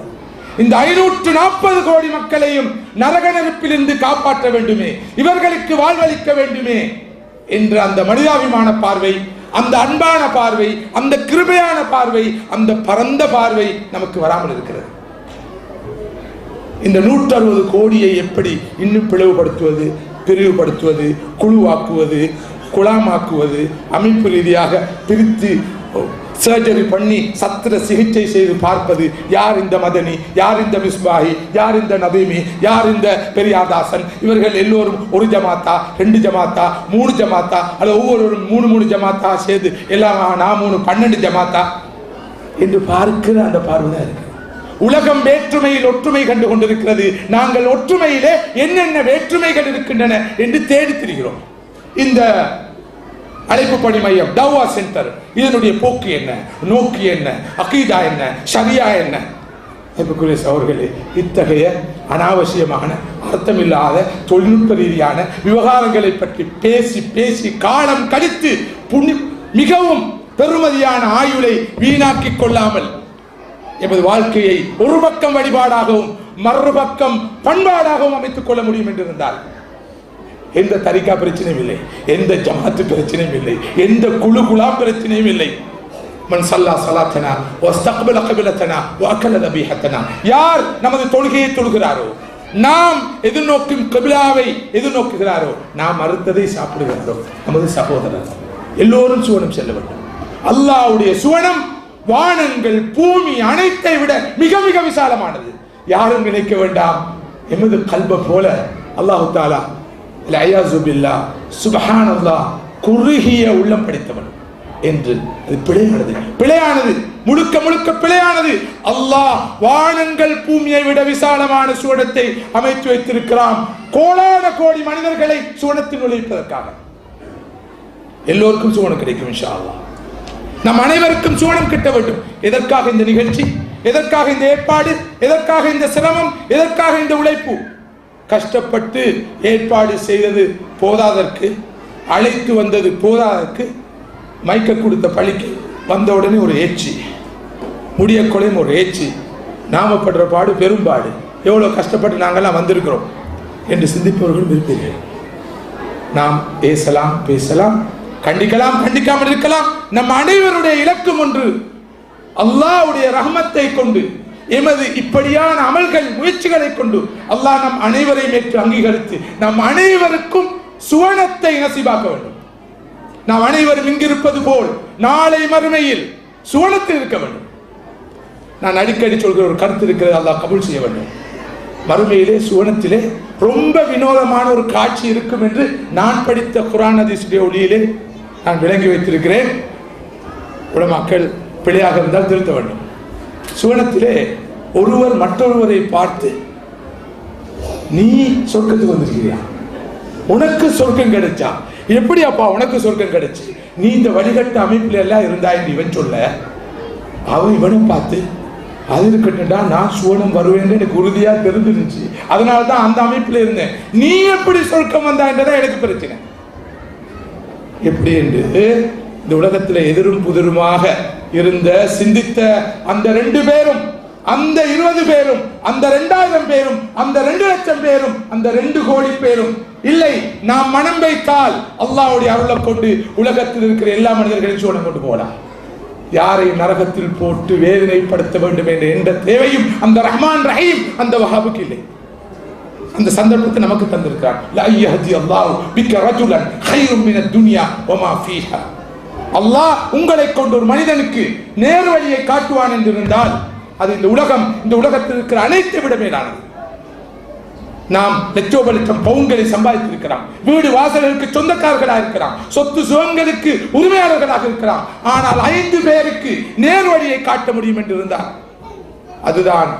இந்த 540 கோடி மக்களையும் நரக நெருப்பிலிருந்து காப்பாற்ற வேண்டுமே, இவர்களுக்கு வாழ்வளிக்க வேண்டுமே என்ற அந்த மனிதாபிமான பார்வை, அந்த அன்பான பார்வை, அந்த கிருபையான பார்வை, அந்த பரந்த பார்வை நமக்கு வராமல் இருக்கிறது. இந்த 160 கோடியை எப்படி இன்னும் பிளவுபடுத்துவது, பிரிவுபடுத்துவது, குழுவாக்குவது, குழாமாக்குவது, அமைப்பு ரீதியாக பிரித்து சர்ஜரி பண்ணி சத்திர சிகிச்சை செய்து பார்ப்பது, யார் இந்த மதனி, யார் இந்த மிஸ்பாஹி, யார் இந்த நபீமி, யார் இந்த பெரியாதாசன், இவர்கள் எல்லோரும் ஒரு ஜமாத்தா, 2 ஜமாத்தா, 3 ஜமாத்தா, அல்லது ஒவ்வொருவரும் 3 ஜமாத்தா சேர்ந்து எல்லாம் நான் 3 12 ஜமாத்தா என்று பார்க்கிற அந்த பார்வை தான் இருக்கு. உலகம் வேற்றுமையில் ஒற்றுமை கண்டு கொண்டிருக்கிறது. நாங்கள் ஒற்றுமையிலே என்னென்ன வேற்றுமைகள் இருக்கின்றன என்று தேடி திரிகிறோம். இந்த அழைப்பு பணி மையம், தவா சென்டர், இதனுடைய போக்கு என்ன, நோக்கு என்ன, அகீதா என்ன, ஷரியா என்ன? அவர்களே, இத்தகைய அனாவசியமான அர்த்தமில்லாத தொழில்நுட்ப ரீதியான விவகாரங்களை பற்றி பேசி பேசி காலம் கழித்து மிகவும் பெருமதியான ஆயுளை வீணாக்கிக் கொள்ளாமல் எமது வாழ்க்கையை ஒரு பக்கம் வழிபாடாகவும் மறுபக்கம் பண்பாடாகவும் அமைத்துக் கொள்ள முடியும் என்றிருந்தால் எந்த தரிகா பிரச்சனையும் இல்லை, எந்த ஜமாத்து பிரச்சனையும் இல்லை, எந்த குழு குலாம் பிரச்சனையும் இல்லை. மன் சல்லா ஸலாத்தனா வஸ்தக்பல கிப்லத்தனா வஅக்கல தபீஹத்தனா, யார் நமது தொழுகையை தொழுகிறாரோ, நாம் எதிர்நோக்கும் கிப்லாவை எதிர்நோக்குகிறாரோ, நாம் மறுத்ததை சாப்பிடுகிறாரோ, நமது சகோதரர் எல்லோரும் சுவனம் செல்ல வேண்டும். அல்லாஹ்வுடைய சுவனம் வானங்கள் பூமி அனைத்தை விட மிக மிக விசாலமானது. யாரும் நினைக்க வேண்டாம் எமது கல்ப போல அல்லாஹு தஆலா சுப்ஹானல்லாஹ் குறுகிய உள்ளம் படைத்தவன் என்று. அது பிழையானது, முழுக்க முழுக்க பிழையானது. அல்லாஹ் வானங்கள் பூமியை விட விசாலமான சுவனத்தை அமைத்து வைத்திருக்கிறான், கோடான கோடி மனிதர்களை சுவனத்தில் நுழைப்பதற்காக. எல்லோருக்கும் சுவனம் கிடைக்கும் இன்ஷா அல்லாஹ். நம் அனைவருக்கும் சுவனம் கிட்ட வேண்டும். எதற்காக இந்த நிகழ்ச்சி, எதற்காக இந்த ஏற்பாடு, எதற்காக இந்த சிரமம், எதற்காக இந்த உழைப்பு? கஷ்டப்பட்டு ஏற்பாடு செய்தது போதாதற்கு, அழைத்து வந்தது போதாதற்கு, மைக்க கொடுத்த பழிக்கு வந்த உடனே ஒரு ஏச்சி, முடிய கொலையும் ஒரு ஏச்சி, நாமப்படுற பாடு பெரும்பாடு, எவ்வளோ கஷ்டப்பட்டு நாங்கள்லாம் வந்திருக்கிறோம் என்று சிந்திப்பவர்களும் இருப்பீர்கள். நாம் பேசலாம், கண்டிக்கலாம், கண்டிக்காமல் இருக்கலாம். நம் அனைவருடைய இலக்கம் ஒன்று, அல்லாஹ்வுடைய ரஹ்மத்தை கொண்டு, எமது இப்படியான அமல்கள் முயற்சிகளை கொண்டு அல்லாஹ் நம் அனைவரையும் ஏற்று அங்கீகரித்து நம் அனைவருக்கும் சுவனத்தை நசீபாக்க வேண்டும். நாம் அனைவரும் இங்கிருப்பது போல் நாளை மறுமையில் சுவனத்தில் இருக்க வேண்டும். நான் அடிக்கடி சொல்கிற ஒரு கருத்து இருக்கிறது, அல்லாஹ் கபூல் செய்ய வேண்டும். மறுமையிலே சுவனத்திலே ரொம்ப வினோதமான ஒரு காட்சி இருக்கும் என்று நான் படித்த குர்ஆன் ஹதீஸுடைய ஒளியிலே நான் விளங்கி வைத்திருக்கிறேன். உலமாக்கள் பிழையாக இருந்தால் திருத்த வேண்டும். சுவனத்திலே ஒருவர் மற்றொருவரை பார்த்து, நீ சொர்க்கத்துக்கு வந்திருக்கிறியா, உனக்கு சொர்க்கம் கிடைச்சா, எப்படி அப்பா உனக்கு சொர்க்கம் கிடைச்சு, நீ இந்த வழிகட்ட அமைப்புல எல்லாம் இருந்தா என்று இவன் சொல்ல, அவன் இவனும் பார்த்து, அது இருக்கட்டும்டா, நான் சுவனம் வருவேன் எனக்கு உறுதியா தெரிஞ்சிருந்துச்சு, அதனால்தான் அந்த அமைப்புல இருந்தேன், நீ எப்படி சொர்க்கம் வந்தா என்றதான் எனக்கு பிரச்சனை. எப்படி என்று இந்த உலகத்தில் எதிரும் புதிருமாக இருந்த சிந்தித்த அந்த 2 பேரும், அந்த 20 பேரும், அந்த 2000 பேரும், அந்த 2 லட்சம் பேரும், அந்த 2 கோடி பேரும் இல்லை, நாம் மனம் வைத்தால் அல்லாஹ்வுடைய அருளை கொண்டு உலகத்தில் இருக்கிற எல்லா மனிதர்களையும் சோழம் கொண்டு போகலாம். யாரை நரகத்தில் போட்டு வேதனைப்படுத்த வேண்டும் என்ற எந்த தேவையும் அந்த ரஹ்மான் ரஹீம் அந்த வஹாபுக்கு இல்லை. அந்த சந்தர்ப்பத்தை நமக்கு தந்திருக்கிறார். லா யஹ்தி அல்லாஹு பிக ரஜுலன் கைரும் மினத் துன்யா வமா ஃபீஹா. அல்லாஹ் உங்களை கொண்டு ஒரு மனிதனுக்கு நேர் வழியை காட்டுவான் என்று இருந்தால் அது இந்த உலகத்தில் இருக்கிற அனைத்தை விட மேலானது. நாம் லட்சோப லட்சம் பவுன்களை சம்பாதித்திருக்கிறோம், வீடு வாசல்களுக்கு சொந்தக்காரர்களாக இருக்கிறோம், சொத்து சுகங்களுக்கு உரிமையாளர்களாக இருக்கிறோம். ஆனால் 5 பேருக்கு நேர் வழியை காட்ட முடியும் என்று இருந்தால் அதுதான்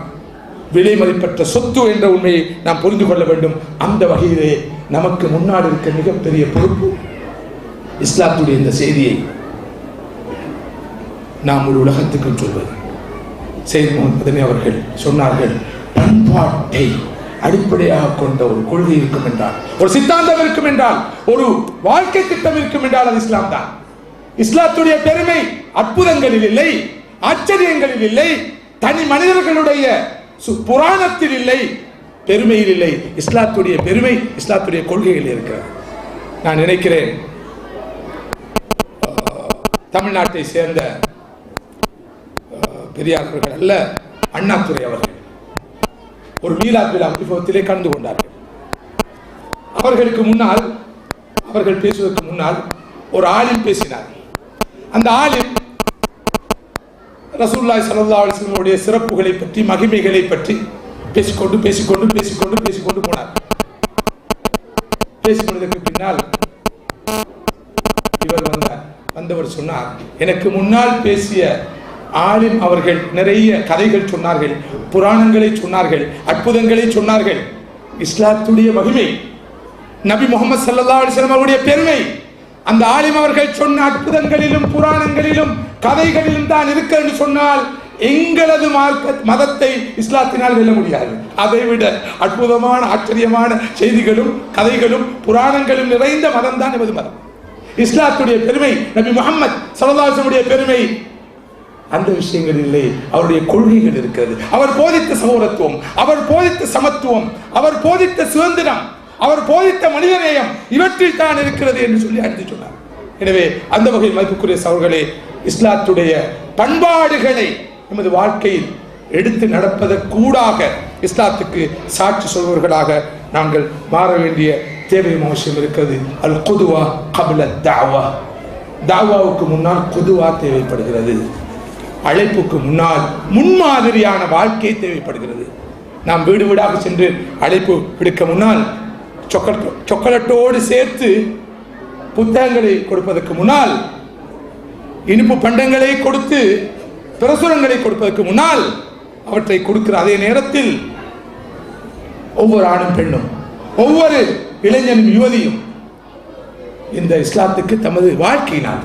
விலை மதிப்பற்ற சொத்து என்ற உண்மையை நாம் புரிந்து கொள்ள வேண்டும். அந்த வகையிலே நமக்கு முன்னாடி இருக்க மிகப்பெரிய பொறுப்பு இஸ்லாத்துடைய இந்த செய்தியை நாம் ஒரு உலகத்துக்கு சொல்வது. சையத் முஹம்மது மதனி அவர்கள் சொன்னார்கள், பண்பாட்டை அடிப்படையாக கொண்ட ஒரு கொள்கை இருக்கும் என்றால், ஒரு சித்தாந்தம் இருக்கும் என்றால், ஒரு வாழ்க்கை திட்டம் இருக்கும் என்றால் அது இஸ்லாம் தான். இஸ்லாத்துடைய பெருமை அற்புதங்களில் இல்லை, ஆச்சரியங்களில் இல்லை, தனி மனிதர்களுடைய புராணத்தில் இல்லை, பெருமையில் இல்லை. இஸ்லாத்துடைய பெருமை இஸ்லாத்துடைய கொள்கைகள் இருக்கிறது. நான் நினைக்கிறேன் தமிழ்நாட்டை சேர்ந்த பெரியார் அவர்கள் அல்ல, அண்ணாதுரை அவர்கள் ஒரு மீலாத் விழா விபத்திலே கலந்து கொண்டார்கள். அவர்களுக்கு முன்னால், அவர்கள் பேசுவதற்கு முன்னால் ஒரு ஆலிம் பேசினார். அந்த ஆலிம் ரசூலுல்லாஹி ஸல்லல்லாஹு அலைஹி வஸல்லம் உடைய சிறப்புகளை பற்றி, மகிமைகளை பற்றி பேசிக்கொண்டு போனார். பேசிக்கொண்டதற்கு பின்னால் இவர் வந்தவர் சொன்னார், எனக்கு முன்னால் பேசிய ஆலிம் அவர்கள் நிறைய கதைகள் சொன்னார்கள், புராணங்களை சொன்னார்கள், அற்புதங்களை சொன்னார்கள். இஸ்லாத்துடைய மகிமை, நபி முஹம்மது ஸல்லல்லாஹு அலைஹி வஸல்லம் அவருடைய பெருமை அந்த ஆலிம் அவர்கள் சொன்ன அற்புதங்களிலும் புராணங்களிலும் கதைகளிலும் தான் இருக்க என்று சொன்னால் எங்களது மதத்தை இஸ்லாத்தினால் வெல்ல முடியாது. அதைவிட அற்புதமான ஆச்சரியமான செய்திகளும் கதைகளும் புராணங்களும் நிறைந்த மதம் தான் எமது மதம். இஸ்லாத்துடைய பெருமை, நபி முஹம்மது ஸல்லல்லாஹு அலைஹி வஸல்லம் பெருமை அந்த விஷயங்கள் இல்லை, அவருடைய கொள்கைகள் இருக்கிறது. அவர் போதித்த சகோதரத்துவம், அவர் போதித்த சமத்துவம், அவர் போதித்த சுதந்திரம், அவர் போதித்த மனிதநேயம் இவற்றில் தான் இருக்கிறது என்று சொல்லி அறிந்து சொன்னார். எனவே அந்த வகையில் மதிப்புக்குரிய சகோதரர்களே, இஸ்லாத்துடைய பண்பாடுகளை நமது வாழ்க்கையில் எடுத்து நடப்பதற்கூடாக இஸ்லாத்துக்கு சாட்சி சொல்வர்களாக நாங்கள் மாற வேண்டிய தேவையும் அவசியம் இருக்கிறது. அல் குதுவா கபில தாவா, தாவாவுக்கு முன்னால் குதுவா தேவைப்படுகிறது. அழைப்புக்கு முன்னால் முன்மாதிரியான வாழ்க்கை தேவைப்படுகிறது. நாம் வீடு வீடாக சென்று அழைப்பு விடுக்க முன்னால் சாக்லேட்டோடு சேர்த்து புத்தகங்களை கொடுப்பதற்கு முன்னால், இனிப்பு பண்டங்களை கொடுத்து பிரசுரங்களை கொடுப்பதற்கு முன்னால் அவற்றை கொடுக்கிற அதே நேரத்தில் ஒவ்வொரு ஆணும் பெண்ணும், ஒவ்வொரு இளைஞனும் யுவதியும் இந்த இஸ்லாத்துக்கு தமது வாழ்க்கையினால்,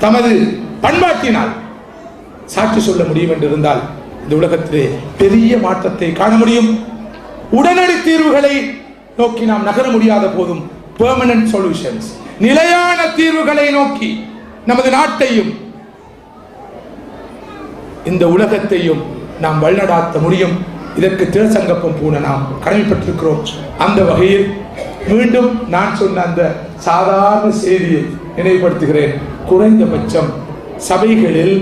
தமது பண்பாட்டினால் சாட்சி சொல்ல முடியும் என்றிருந்தால் இந்த உலகத்திலே பெரிய மாற்றத்தை காண முடியும். உடனடி தீர்வுகளை நோக்கி நாம் நகர முடியாத போதும் பெர்மனன்ட் சொல்யூஷன்ஸ், நிலையான தீர்வுகளை நோக்கி நமது நாட்டையும் இந்த உலகத்தையும் நாம் வழிநடாத்த முடியும். இதற்கு திருசங்கப்பம் பூண நாம் கடமைப்பட்டிருக்கிறோம். அந்த வகையில் மீண்டும் நான் சொன்ன அந்த சாதாரண செய்தியை நினைவுபடுத்துகிறேன். குறைந்தபட்சம் சபைகளில்,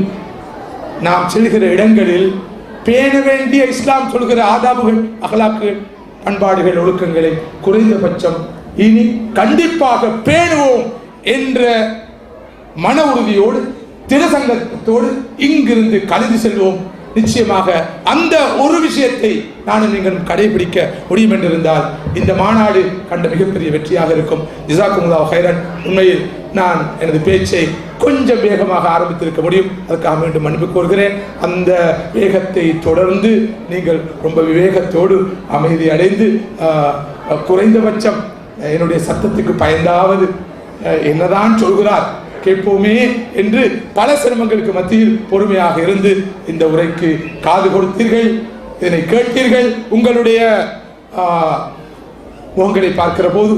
நாம் செல்கிற இடங்களில் பேண வேண்டிய இஸ்லாம் சொல்கிற ஆதாபுகள், அகலாக்குகள், பண்பாடுகள், ஒழுக்கங்களை குறைந்தபட்சம் இனி கண்டிப்பாக பேணுவோம் என்ற மன உறுதியோடு, திருசங்கத்தோடு இங்கிருந்து கலந்து செல்வோம். நிச்சயமாக அந்த ஒரு விஷயத்தை நானும் நீங்களும் கடைபிடிக்க முடியும் என்றிருந்தால் இந்த மாநாடு கண்ட மிகப்பெரிய வெற்றியாக இருக்கும். ஜஸாக்குமுல்லாஹு ஹைரன். உண்மையில் நான் எனது பேச்சை கொஞ்சம் வேகமாக ஆரம்பித்திருக்க முடியும், அதுக்காக மீண்டும் மன்னிப்பு கோருகிறேன். அந்த வேகத்தை தொடர்ந்து நீங்கள் ரொம்ப விவேகத்தோடு அமைதி அடைந்து குறைந்தபட்சம் என்னுடைய சத்தத்துக்கு பயந்தாவது என்னதான் சொல்கிறார் கேட்போமே என்று பல சிரமங்களுக்கு மத்தியில் பொறுமையாக இருந்து இந்த உரைக்கு காது கொடுத்தீர்கள், இதனை கேட்டீர்கள். உங்களுடைய முகங்களை பார்க்கிற போது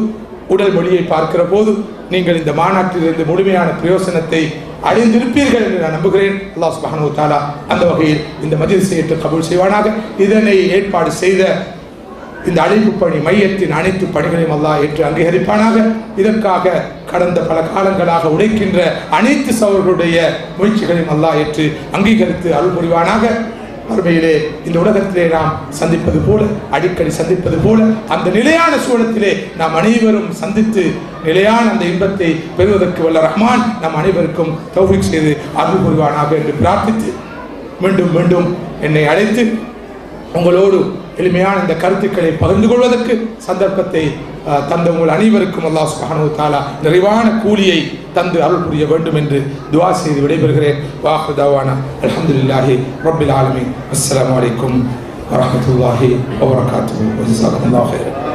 உடல் மொழியை பார்க்கிற போது நீங்கள் இந்த மாநாட்டிலிருந்து முழுமையான பிரயோசனத்தை அடைந்திருப்பீர்கள் என்று நான் நம்புகிறேன். அல்லாஹ் சுப்ஹானஹு வ தஆலா அந்த வகையில் இந்த மஜ்லிஸை ஏற்று கபூல் செய்வானாக. இதனை ஏற்பாடு செய்த இந்த அழைப்பு பணி மையத்தின் அனைத்து பணிகளையும் அல்லாஹ் ஏற்று அங்கீகரிப்பானாக. இதற்காக கடந்த பல காலங்களாக உழைக்கின்ற அனைத்து சகோதரர்களுடைய முயற்சிகளையும் அல்லாஹ் ஏற்று அங்கீகரித்து அருள் புரிவானாக. மறுமையிலே இந்த உலகத்திலே நாம் சந்திப்பது போல, அடிக்கடி சந்திப்பது போல, அந்த நிலையான சூழத்திலே நாம் அனைவரும் சந்தித்து நிலையான அந்த இன்பத்தை பெறுவதற்கு வல்ல ரஹ்மான் நம் அனைவருக்கும் தௌஃபீக் செய்து அருள் புரிவானாக என்று பிரார்த்தித்து மீண்டும் மீண்டும் என்னை அழைத்து உங்களோடு எளிமையான இந்த கருத்துக்களை பகிர்ந்து கொள்வதற்கு சந்தர்ப்பத்தை தந்த உங்கள் அனைவருக்கும் அல்லாஹ் சுப்ஹானஹு வ தஆலா நிறைவான கூலியை தந்து அருள் புரிய வேண்டும் என்று துஆ செய்து விடைபெறுகிறேன். வாஹிரு தஅவானா அல்ஹம்துலில்லாஹி ரப்பில் ஆலமீன். அஸ்ஸலாமு அலைக்கும் வரஹ்மத்துல்லாஹி வ பரகாத்துஹு. ஜஸாக்கல்லாஹு ஹைரன்.